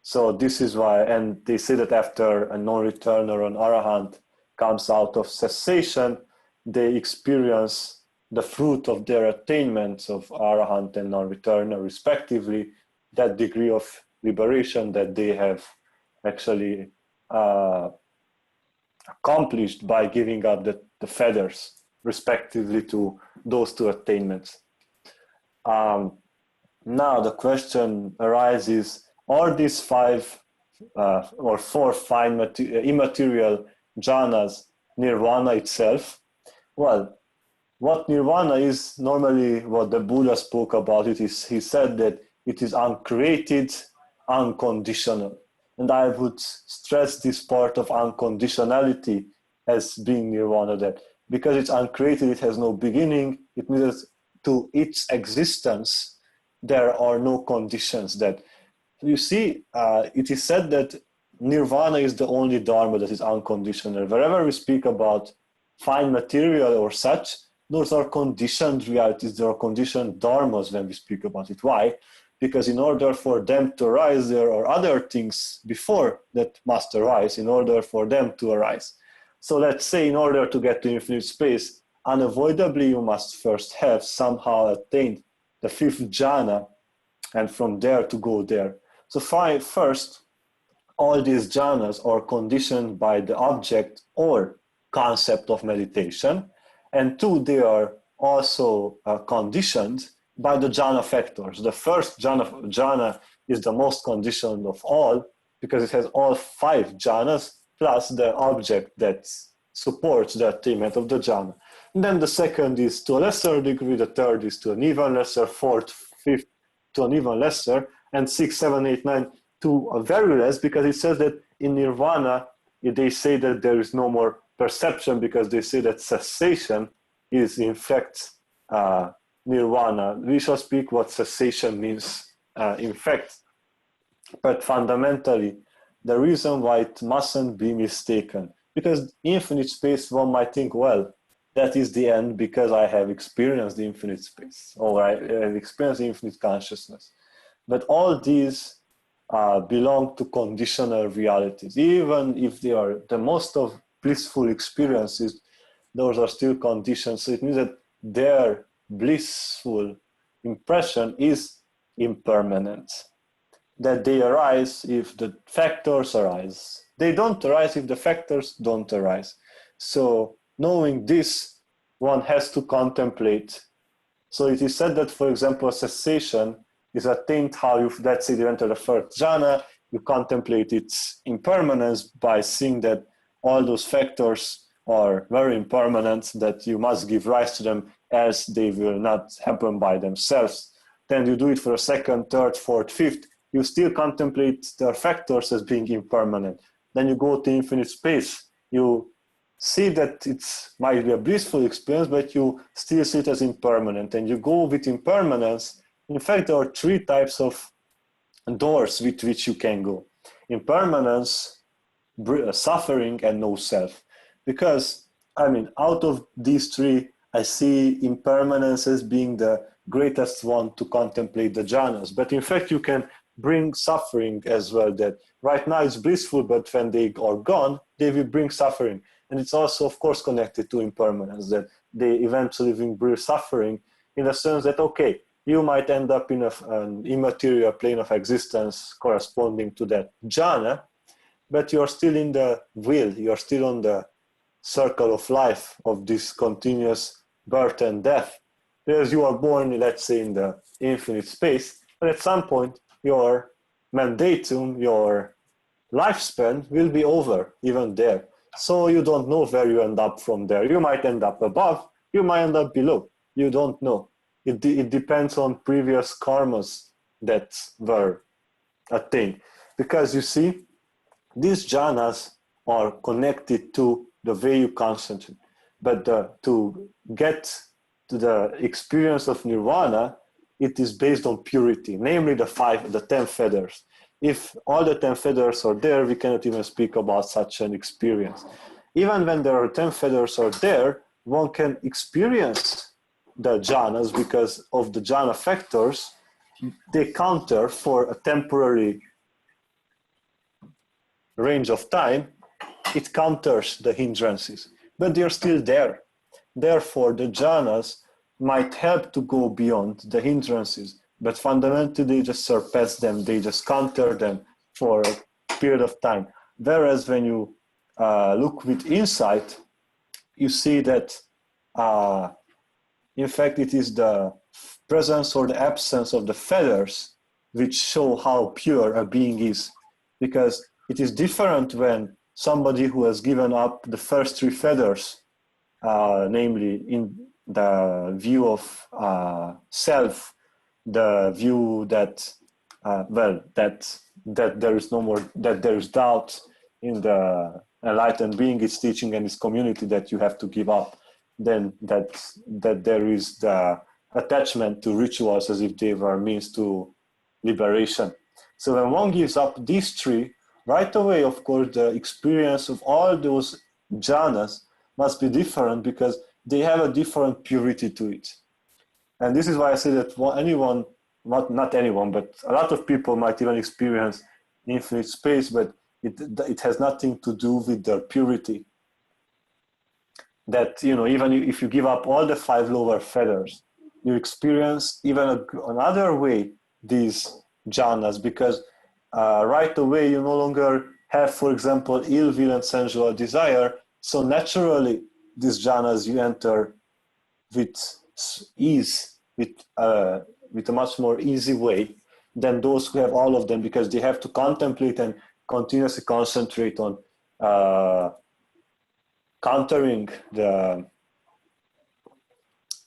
So this is why, and they say that after a non-returner or an arahant comes out of cessation, they experience the fruit of their attainments of arahant and non-returner respectively, that degree of liberation that they have actually accomplished by giving up the feathers respectively to those 2 attainments. Now the question arises, are these 5 or 4 fine immaterial jhanas nirvana itself? Well, what nirvana is, normally what the Buddha spoke about it is, he said that it is uncreated, unconditional. And I would stress this part of unconditionality as being nirvana, that because it's uncreated, it has no beginning, it means that to its existence, there are no conditions. That you see, it is said that nirvana is the only dharma that is unconditional. Wherever we speak about fine material or such, those are conditioned realities, there are conditioned dharmas when we speak about it. Why? Because in order for them to arise, there are other things before that must arise in order for them to arise. So let's say in order to get to infinite space, unavoidably you must first have somehow attained the 5th jhana, and from there to go there. So first, all these jhanas are conditioned by the object or concept of meditation, and 2, they are also conditioned by the jhana factors. The first jhana is the most conditioned of all, because it has all 5 jhanas plus the object that supports the attainment of the jhana. And then the second is to a lesser degree, the third is to an even lesser, fourth, fifth to an even lesser, and 6, 7, 8, 9 to a very less, because it says that in nirvana, they say that there is no more perception, because they say that cessation is in fact nirvana. We shall speak what cessation means in fact, but fundamentally, the reason why it mustn't be mistaken, because infinite space, one might think, well, that is the end because I have experienced the infinite space, or I have experienced the infinite consciousness. But all these belong to conditional realities. Even if they are the most of blissful experiences, those are still conditions. So it means that their blissful impression is impermanent. That they arise if the factors arise, They don't arise if the factors don't arise. So knowing this, one has to contemplate. So it is said that, for example, cessation is attained how you, let's say you enter the first jhana, you contemplate its impermanence by seeing that all those factors are very impermanent, that you must give rise to them, else they will not happen by themselves. Then you do it for a second, third, fourth, fifth, you still contemplate the factors as being impermanent. Then you go to infinite space, you see that it might be a blissful experience, but you still see it as impermanent, and you go with impermanence. In fact, there are three types of doors with which you can go: impermanence, suffering, and no self. Because, I mean, out of these three, I see impermanence as being the greatest one to contemplate the jhanas. But in fact, you can bring suffering as well, that right now it's blissful, but when they are gone, they will bring suffering. And it's also, of course, connected to impermanence, that they eventually will bring suffering, in the sense that, okay, you might end up in an immaterial plane of existence corresponding to that jhana, but you're still in the wheel, you're still on the circle of life, of this continuous birth and death. Whereas you are born, let's say, in the infinite space, but at some point, your mandatum, your lifespan will be over, even there. So you don't know where you end up from there. You might end up above, you might end up below. You don't know. It depends on previous karmas that were attained. Because you see, these jhanas are connected to the way you concentrate. But to get to the experience of nirvana, it is based on purity, namely the 10 feathers. If all the 10 feathers are there, we cannot even speak about such an experience. Even when there are 10 feathers are there, one can experience the jhanas because of the jhana factors. They counter for a temporary range of time. It counters the hindrances, but they're still there. Therefore, the jhanas might help to go beyond the hindrances, but fundamentally they just surpass them, they just counter them for a period of time. Whereas when you look with insight, you see that in fact it is the presence or the absence of the feathers which show how pure a being is. Because it is different when somebody who has given up the first three feathers, namely in the view of self, the view that that there is no more, that there is doubt in the enlightened being, its teaching and its community, that you have to give up. Then that there is the attachment to rituals as if they were means to liberation. So when one gives up these three, right away, of course, the experience of all those jhanas must be different, because they have a different purity to it. And this is why I say that anyone, not anyone, but a lot of people might even experience infinite space, but it has nothing to do with their purity. That, you know, even if you give up all the 5 lower feathers, you experience even another way these jhanas, because right away you no longer have, for example, ill will and sensual desire. So naturally, these jhanas you enter with ease, with a much more easy way than those who have all of them, because they have to contemplate and continuously concentrate on countering the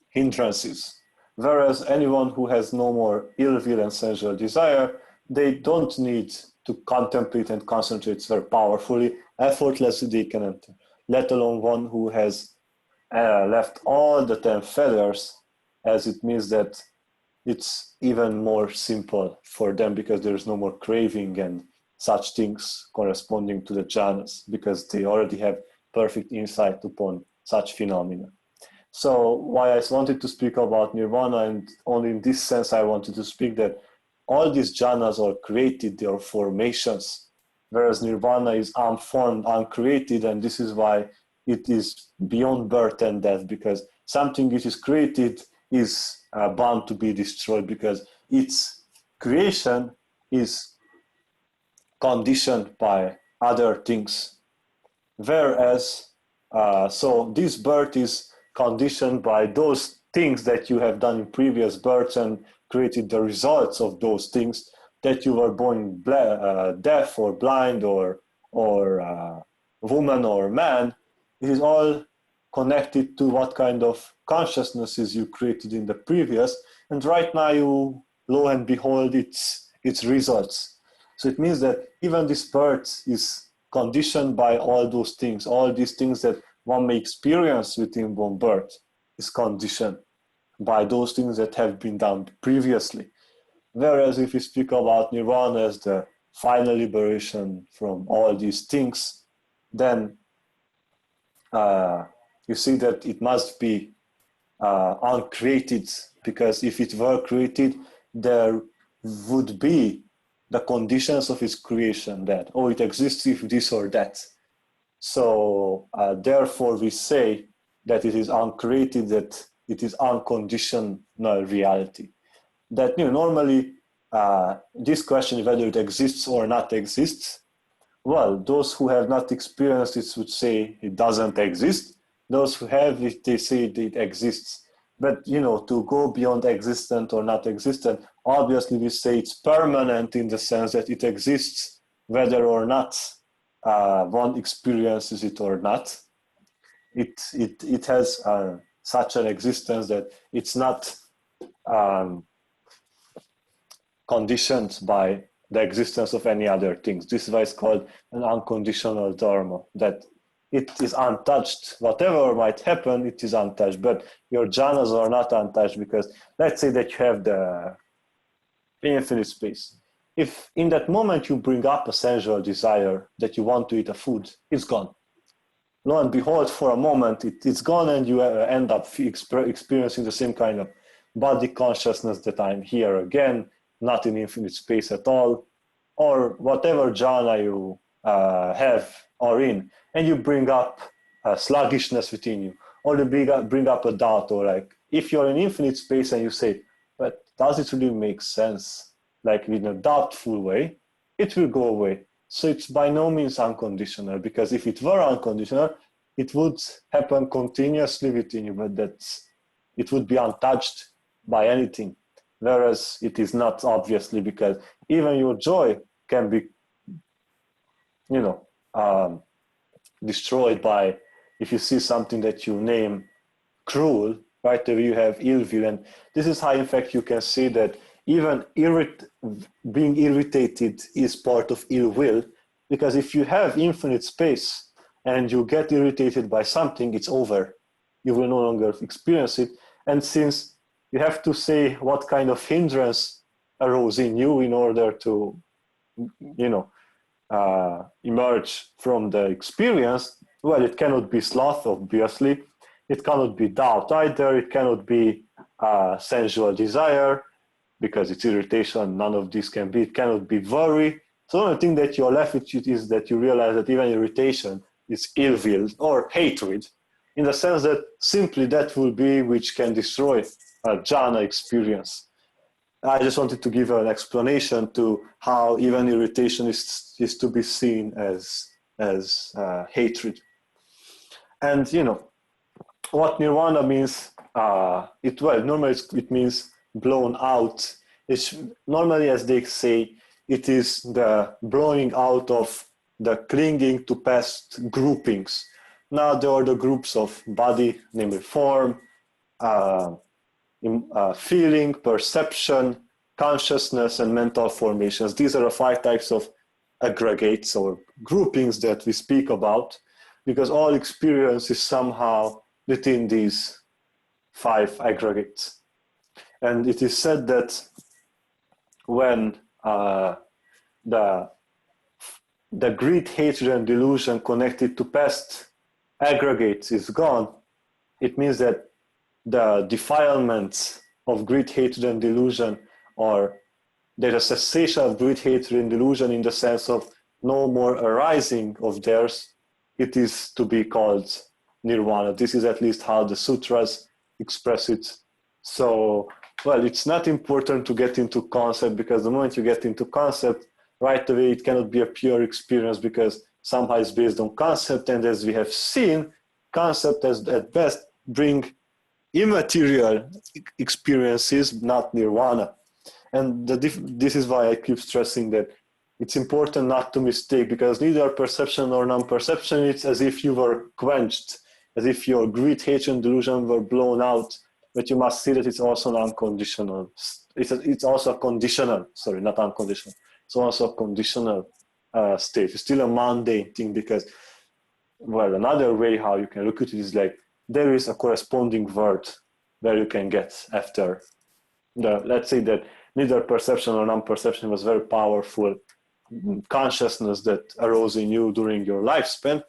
hindrances. Whereas anyone who has no more ill will and sensual desire, they don't need to contemplate and concentrate very powerfully. Effortlessly they can enter, let alone one who has left all the 10 feathers, as it means that it's even more simple for them, because there's no more craving and such things corresponding to the jhanas, because they already have perfect insight upon such phenomena. So why I wanted to speak about nirvana, and only in this sense I wanted to speak that all these jhanas are created, they are formations, whereas nirvana is unformed, uncreated, and this is why it is beyond birth and death, because something which is created is bound to be destroyed, because its creation is conditioned by other things. Whereas, so this birth is conditioned by those things that you have done in previous births and created the results of those things, that you were born deaf or blind or woman or man. It is all connected to what kind of consciousnesses you created in the previous, and right now you, lo and behold, its results. So it means that even this birth is conditioned by all those things. All these things that one may experience within one birth is conditioned by those things that have been done previously. Whereas if we speak about Nirvana as the final liberation from all these things, then you see that it must be uncreated, because if it were created, there would be the conditions of its creation, that, oh, it exists if this or that. So therefore we say that it is uncreated, that it is unconditional reality. That, you know, normally this question, whether it exists or not exists, well, those who have not experienced it would say it doesn't exist. Those who have it, they say it exists. But, you know, to go beyond existent or not existent, obviously we say it's permanent in the sense that it exists whether or not one experiences it or not. It has such an existence that it's not conditioned by the existence of any other things. This is why it's called an unconditional dharma, that it is untouched. Whatever might happen, it is untouched. But your jhanas are not untouched, because let's say that you have the infinite space. If in that moment you bring up a sensual desire that you want to eat a food, it's gone. Lo and behold, for a moment, it's gone, and you end up experiencing the same kind of body consciousness that I'm here again, not in infinite space at all, or whatever jhana you have or in, and you bring up a sluggishness within you, or you bring up a doubt, or like, if you're in infinite space and you say, but does it really make sense? Like in a doubtful way, it will go away. So it's by no means unconditional, because if it were unconditional, it would happen continuously within you, but it would be untouched by anything. Whereas it is not, obviously, because even your joy can be, you know, destroyed by, if you see something that you name cruel, right away you have ill will. And this is how, in fact, you can see that even being irritated is part of ill will, because if you have infinite space and you get irritated by something, it's over. You will no longer experience it. And since you have to say what kind of hindrance arose in you in order to, you know, emerge from the experience, well, it cannot be sloth, obviously. It cannot be doubt either. It cannot be sensual desire, because it's irritation. None of this can be. It cannot be worry. So the only thing that you're left with is that you realize that even irritation is ill will or hatred, in the sense that simply that will be which can destroy a jhana experience. I just wanted to give an explanation to how even irritation is to be seen as hatred. And, you know, what nirvana means, normally it means blown out. It's normally, as they say, it is the blowing out of the clinging to past groupings. Now there are the groups of body, namely form, feeling, perception, consciousness, and mental formations. These are the 5 types of aggregates or groupings that we speak about, because all experience is somehow within these 5 aggregates. And it is said that when the greed, hatred, and delusion connected to past aggregates is gone, it means that the defilements of greed, hatred, and delusion, or there's a cessation of greed, hatred, and delusion in the sense of no more arising of theirs, it is to be called nirvana. This is at least how the sutras express it. So, well, it's not important to get into concept, because the moment you get into concept, right away it cannot be a pure experience, because somehow is based on concept, and as we have seen, concept at best bring immaterial experiences, not nirvana. And this is why I keep stressing that it's important not to mistake, because neither perception nor non-perception, it's as if you were quenched, as if your greed, hatred, and delusion were blown out, but you must see that it's also an unconditional. It's also a conditional, sorry, not unconditional. It's also a conditional state. It's still a mundane thing, because, well, another way how you can look at it is like there is a corresponding word where you can get after let's say that neither perception or non-perception was very powerful consciousness that arose in you during your lifespan.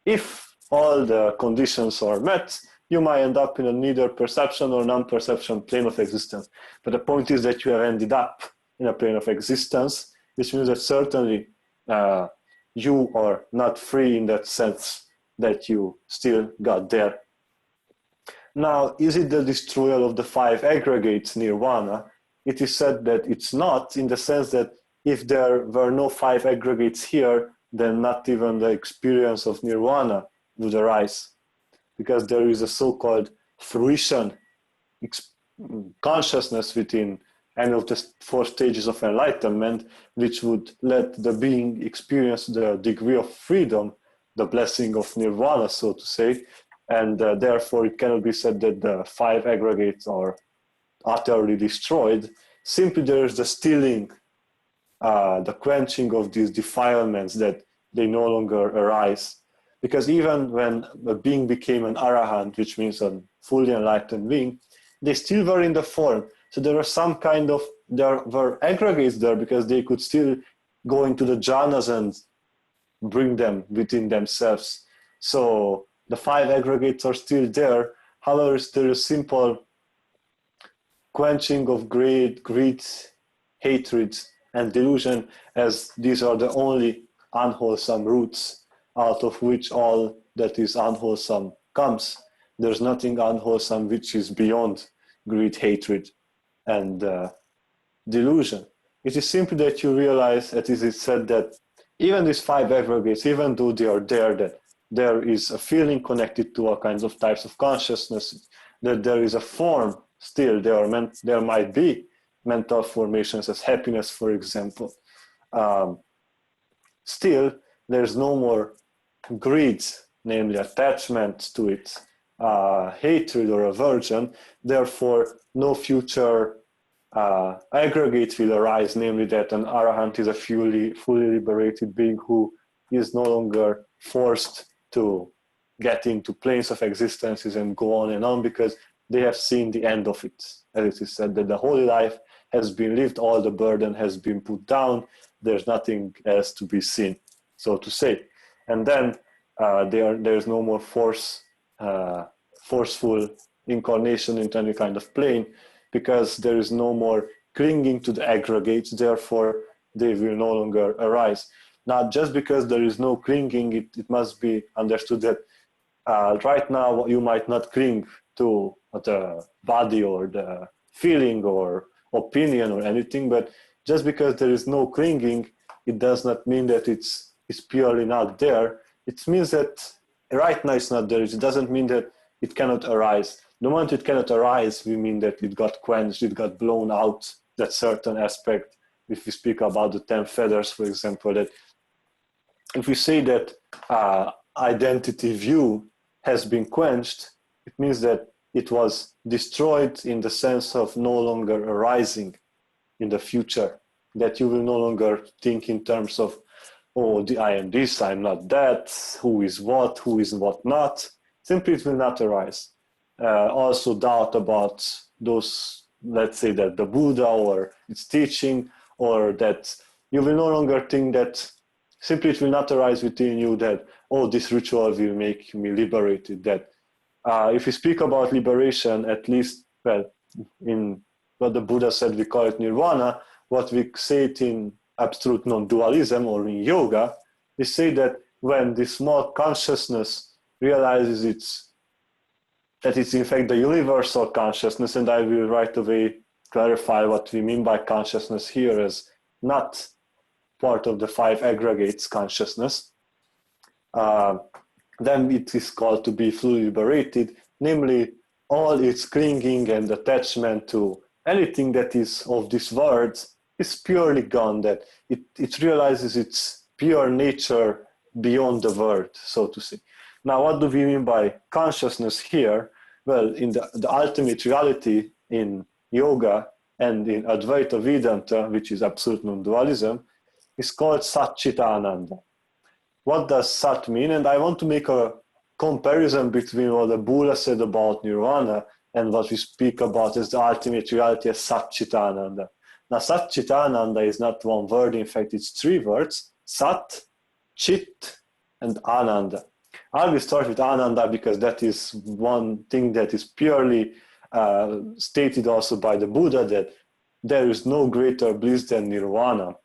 If all the conditions are met, you might end up in a neither perception or non-perception plane of existence. But the point is that you have ended up in a plane of existence, which means that certainly you are not free in that sense, that you still got there. Now, is it the destroyal of the five aggregates, nirvana? It is said that it's not, in the sense that if there were no five aggregates here, then not even the experience of nirvana would arise, because there is a so-called fruition consciousness within any of the four stages of enlightenment, which would let the being experience the degree of freedom, the blessing of nirvana, so to say, and therefore it cannot be said that the five aggregates are utterly destroyed. Simply there is the stilling, the quenching of these defilements, that they no longer arise. Because even when a being became an arahant, which means a fully enlightened being, they still were in the form. So there was some kind of, there were aggregates there, because they could still go into the jhanas and bring them within themselves. So the five aggregates are still there. However, it's still a simple quenching of greed, hatred, and delusion, as these are the only unwholesome roots out of which all that is unwholesome comes. There's nothing unwholesome which is beyond greed, hatred, and delusion. It is simply that you realize, as it is said, that even these five aggregates, even though they are there, that there is a feeling connected to all kinds of types of consciousness, that there is a form still, there might be mental formations as happiness, for example. Still, there's no more greed, namely attachment to it, hatred or aversion. Therefore, no future aggregate will arise, namely that an arahant is a fully liberated being who is no longer forced to get into planes of existences and go on and on, because they have seen the end of it. As it is said, that the holy life has been lived, all the burden has been put down, there's nothing else to be seen, so to say. And then there's no more forceful incarnation into any kind of plane, because there is no more clinging to the aggregates, therefore they will no longer arise. Now, just because there is no clinging, it must be understood that right now you might not cling to the body or the feeling or opinion or anything, but just because there is no clinging, it does not mean that it's purely not there. It means that right now it's not there. It doesn't mean that it cannot arise. The moment it cannot arise, we mean that it got quenched, it got blown out, that certain aspect. If we speak about the 10 feathers, for example, that if we say that identity view has been quenched, it means that it was destroyed in the sense of no longer arising in the future, that you will no longer think in terms of, oh, I am this, I'm not that, who is what not. Simply it will not arise. Also doubt about those, let's say that the Buddha or its teaching, or that you will no longer think that, simply it will not arise within you that, oh, this ritual will make me liberated. That if we speak about liberation, at least, well, in what the Buddha said, we call it nirvana. What we say it in absolute non-dualism or in yoga, we say that when this small consciousness realizes that it's in fact the universal consciousness, and I will right away clarify what we mean by consciousness here as not part of the five aggregates consciousness. then it is called to be fully liberated, namely all its clinging and attachment to anything that is of these words is purely gone, that it realizes its pure nature beyond the word, so to say. Now, what do we mean by consciousness here? Well, in the ultimate reality in yoga and in Advaita Vedanta, which is absolute non-dualism, is called Satchitananda. What does Sat mean? And I want to make a comparison between what the Buddha said about Nirvana and what we speak about as the ultimate reality as Satchitananda. Now, Satchitananda is not one word, in fact, it's three words: Sat, Chit, and Ananda. I will start with Ananda because that is one thing that is purely stated also by the Buddha, that there is no greater bliss than Nirvana,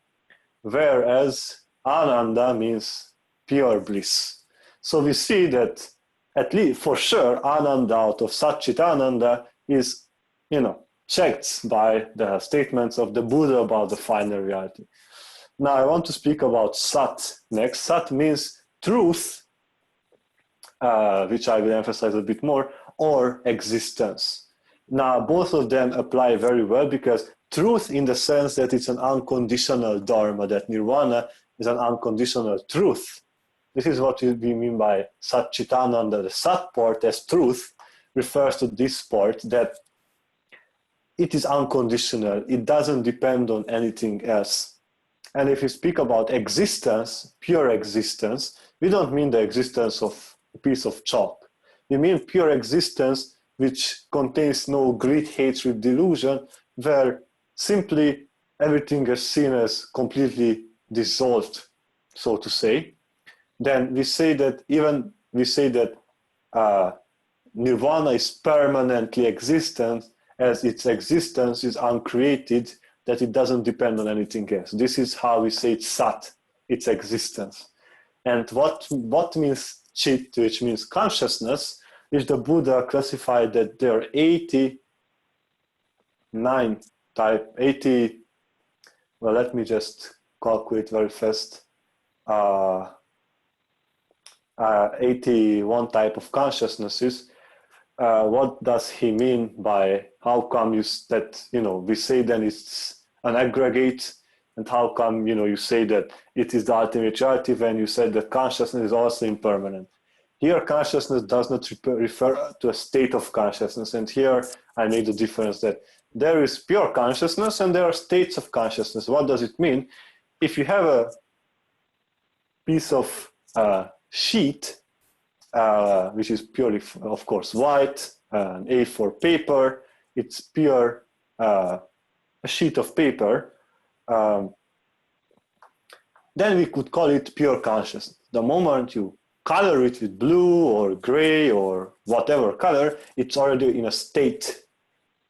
whereas Ananda means pure bliss. So we see that at least for sure Ananda out of Satchitananda is, checked by the statements of the Buddha about the final reality. Now I want to speak about Sat next. Sat means truth, which I will emphasize a bit more, or existence. Now both of them apply very well, because truth in the sense that it's an unconditional dharma, that Nirvana is an unconditional truth. This is what we mean by Satchitananda. The Sat part as truth refers to this part, that it is unconditional. It doesn't depend on anything else. And if we speak about existence, pure existence, we don't mean the existence of a piece of chalk. We mean pure existence which contains no greed, hatred, delusion, where simply everything is seen as completely dissolved, so to say. Then we say that Nirvana is permanently existent, as its existence is uncreated, that it doesn't depend on anything else. This is how we say it's Sat, its existence. And what means Chit, which means consciousness, is the Buddha classified that there are 89 type, 80, well, let me just calculate very fast. 81 type of consciousnesses. What does he mean by how come we say then it's an aggregate, and how come you say that it is the ultimate reality when you said that consciousness is also impermanent? Here consciousness does not refer to a state of consciousness, and here I made the difference that there is pure consciousness and there are states of consciousness. What does it mean? If you have a piece of sheet, which is purely, of course, white, an A4 paper, it's pure a sheet of paper, then we could call it pure consciousness. The moment you color it with blue or gray or whatever color, it's already in a state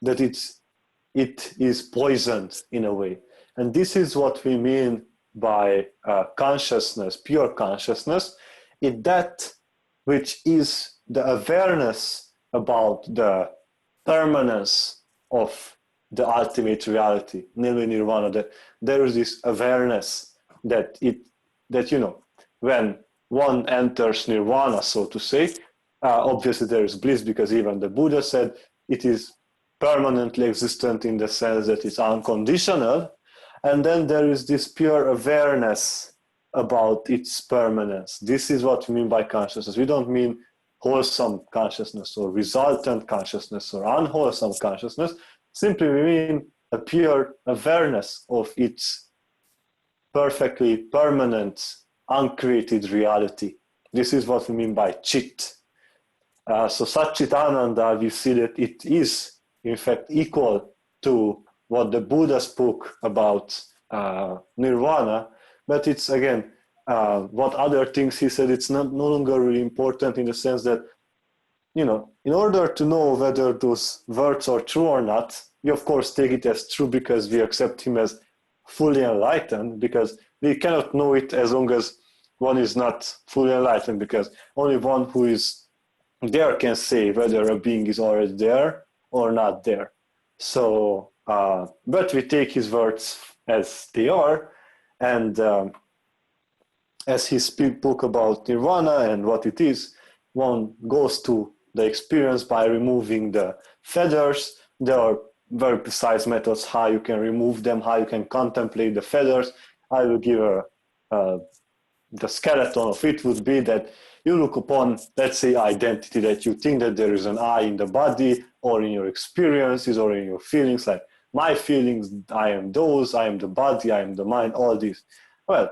that it is poisoned in a way. And this is what we mean by consciousness, pure consciousness, is that which is the awareness about the permanence of the ultimate reality, namely Nirvana, that there is this awareness that when one enters Nirvana, so to say, obviously there is bliss, because even the Buddha said it is permanently existent in the sense that it's unconditional, and then there is this pure awareness about its permanence. This is what we mean by consciousness. We don't mean wholesome consciousness or resultant consciousness or unwholesome consciousness. Simply we mean a pure awareness of its perfectly permanent, uncreated reality. This is what we mean by Chit. So Satchitananda, we see that it is in fact equal to what the Buddha spoke about Nirvana, but it's again, what other things he said, it's no longer really important, in the sense that, in order to know whether those words are true or not, we of course take it as true because we accept him as fully enlightened, because we cannot know it as long as one is not fully enlightened, because only one who is there can say whether a being is already there or not there. So, but we take his words as they are, and as he spoke about Nirvana and what it is, one goes to the experience by removing the feathers. There are very precise methods how you can remove them, how you can contemplate the feathers. I will give the skeleton of it would be that you look upon, let's say, identity, that you think that there is an I in the body or in your experiences or in your feelings, like my feelings, I am those, I am the body, I am the mind, all these. Well,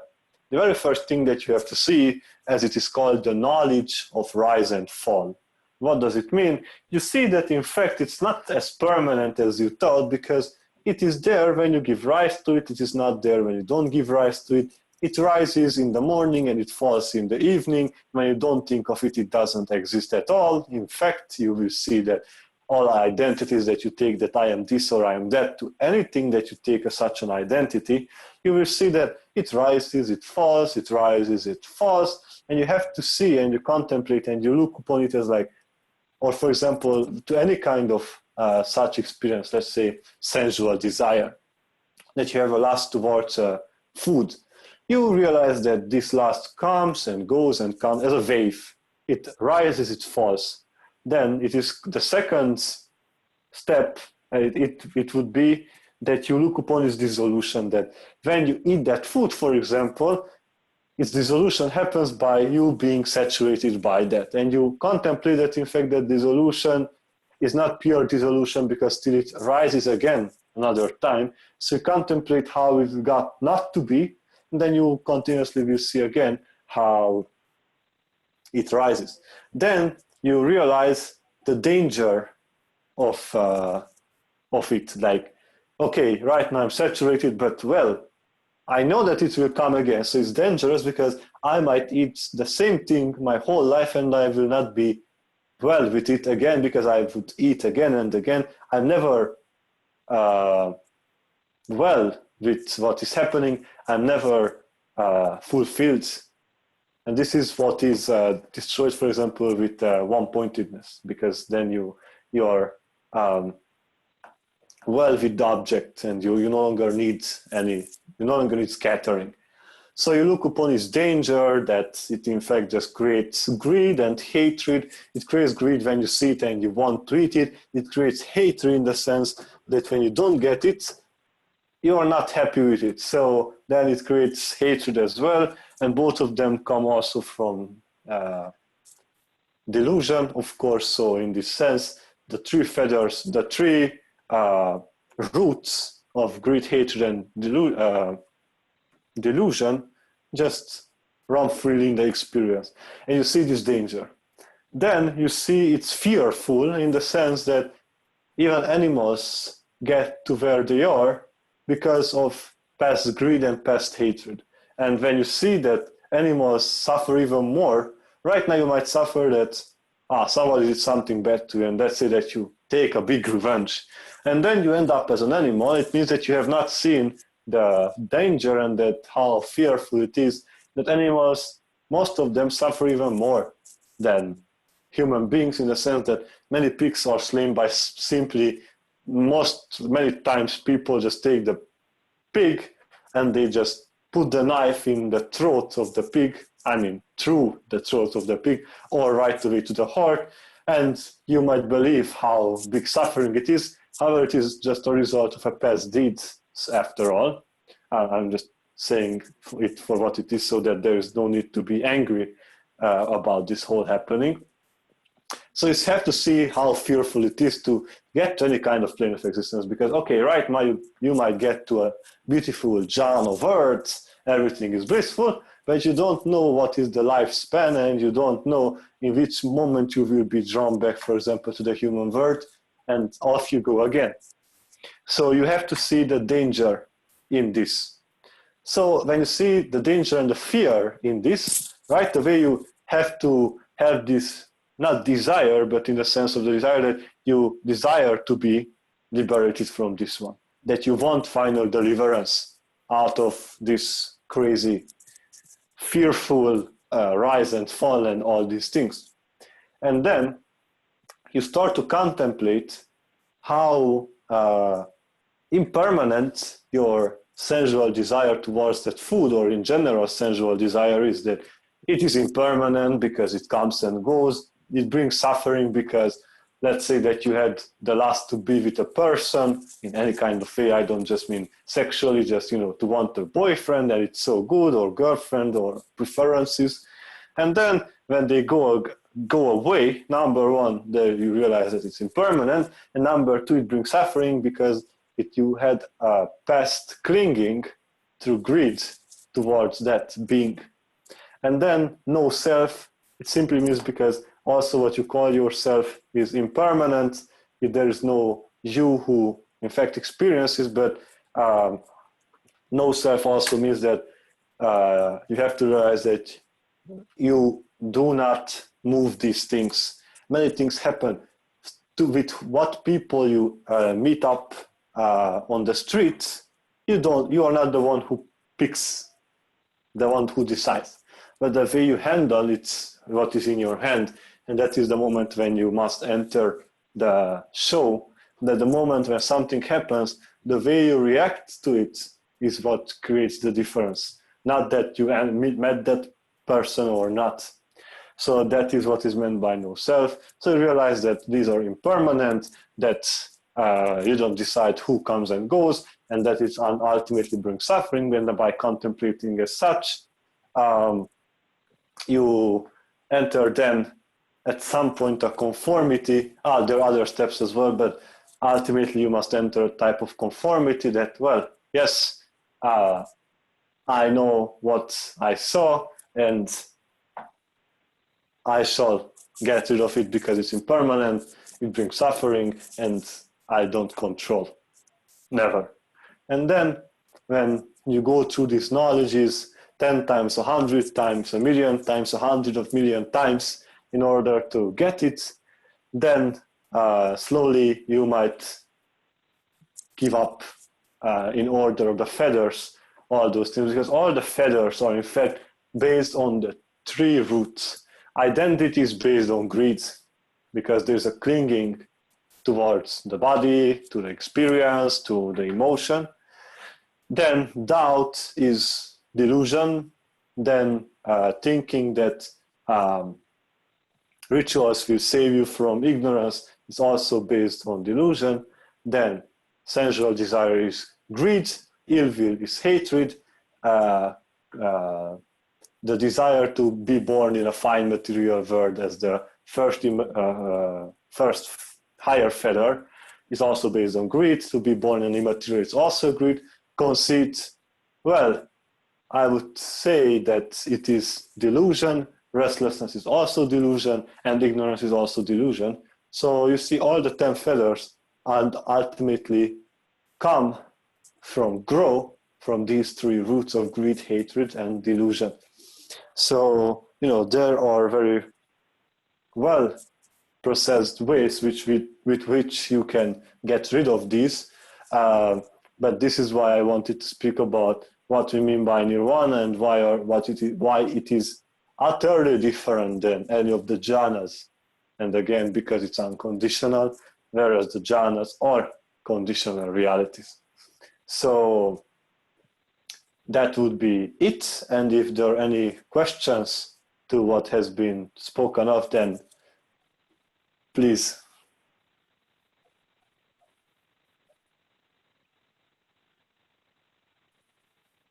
the very first thing that you have to see, as it is called, the knowledge of rise and fall. What does it mean? You see that in fact it's not as permanent as you thought, because it is there when you give rise to it, it is not there when you don't give rise to it. It rises in the morning and it falls in the evening. When you don't think of it, it doesn't exist at all. In fact, you will see that all identities that you take, that I am this or I am that, to anything that you take as such an identity, you will see that it rises, it falls, it rises, it falls, and you have to see and you contemplate and you look upon it as like, or for example, to any kind of such experience, let's say sensual desire, that you have a lust towards food. You realize that this lust comes and goes and comes as a wave. It rises, it falls. Then it is the second step, it would be that you look upon its dissolution, that when you eat that food, for example, its dissolution happens by you being saturated by that. And you contemplate that in fact that dissolution is not pure dissolution, because still it rises again another time. So you contemplate how it got not to be, and then you continuously will see again how it rises. Then you realize the danger of it. Like, okay, right now I'm saturated, but well, I know that it will come again. So it's dangerous because I might eat the same thing my whole life and I will not be well with it again, because I would eat again and again. I'm never well with what is happening. I'm never fulfilled. And this is what is destroyed, for example, with one-pointedness, because then you are well with the object and you no longer need scattering. So you look upon its danger, that it in fact just creates greed and hatred. It creates greed when you see it and you want to eat it. It creates hatred in the sense that when you don't get it, you are not happy with it. So then it creates hatred as well. And both of them come also from delusion, of course. So in this sense, the three feathers, the three roots of greed, hatred, and delusion just run freely in the experience. And you see this danger. Then you see it's fearful in the sense that even animals get to where they are because of past greed and past hatred. And when you see that animals suffer even more, right now you might suffer that somebody did something bad to you, and let's say that you take a big revenge. And then you end up as an animal. It means that you have not seen the danger and that how fearful it is that animals, most of them suffer even more than human beings, in the sense that many pigs are slain by simply, many times people just take the pig and they just put the knife in the throat of the pig, through the throat of the pig, or right away to the heart, and you might believe how big suffering it is. However, it is just a result of a past deed after all. I'm just saying it for what it is, so that there is no need to be angry about this whole happening. So you have to see how fearful it is to get to any kind of plane of existence, because, okay, right now you might get to a beautiful Jhana of earth, everything is blissful, but you don't know what is the lifespan, and you don't know in which moment you will be drawn back, for example, to the human world, and off you go again. So you have to see the danger in this. So when you see the danger and the fear in this, right away you have to have this, not desire, but in the sense of the desire that you desire to be liberated from this one, that you want final deliverance out of this crazy, fearful rise and fall and all these things. And then you start to contemplate how impermanent your sensual desire towards that food, or in general sensual desire, is that it is impermanent because it comes and goes. It brings suffering because, let's say that you had the lust to be with a person in any kind of way. I don't just mean sexually, just, to want a boyfriend and it's so good, or girlfriend, or preferences. And then when they go away, number one, there you realize that it's impermanent. And number two, it brings suffering because you had a past clinging through greed towards that being. And then no self, it simply means because also what you call yourself is impermanent. There is no you who in fact experiences, but no self also means that you have to realize that you do not move these things. Many things happen with what people you meet up on the street. You are not the one who picks, the one who decides, but the way you handle it's what is in your hand. And that is the moment when you must enter the show, that the moment when something happens, the way you react to it is what creates the difference, not that you met that person or not. So that is what is meant by no self. So you realize that these are impermanent, that you don't decide who comes and goes, and that it ultimately brings suffering. And by contemplating as such, you enter then at some point a conformity. There are other steps as well, but ultimately you must enter a type of conformity that, well, yes, I know what I saw, and I shall get rid of it because it's impermanent, it brings suffering, and I don't control. Never. And then when you go through these knowledges 10 times, 100 times, 1,000,000 times, 100,000,000 times in order to get it, then slowly you might give up in order of the feathers, all those things, because all the feathers are in fact based on the three roots. Identity is based on greed because there's a clinging towards the body, to the experience, to the emotion. Then doubt is delusion. Then thinking that rituals will save you from ignorance is also based on delusion. Then sensual desire is greed, ill will is hatred, the desire to be born in a fine material world as the first higher feather is also based on greed. To be born in immaterial is also greed. Conceit, well, I would say that it is delusion. Restlessness is also delusion, and ignorance is also delusion. So you see all the 10 feathers and ultimately grow from these three roots of greed, hatred, and delusion. So, there are very well processed ways with which you can get rid of these. But this is why I wanted to speak about what we mean by Nirvana and why it is utterly different than any of the jhanas. And again, because it's unconditional, whereas the jhanas are conditional realities. So that would be it. And if there are any questions to what has been spoken of, then please.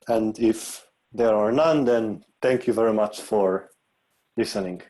And if there are none, then thank you very much for listening.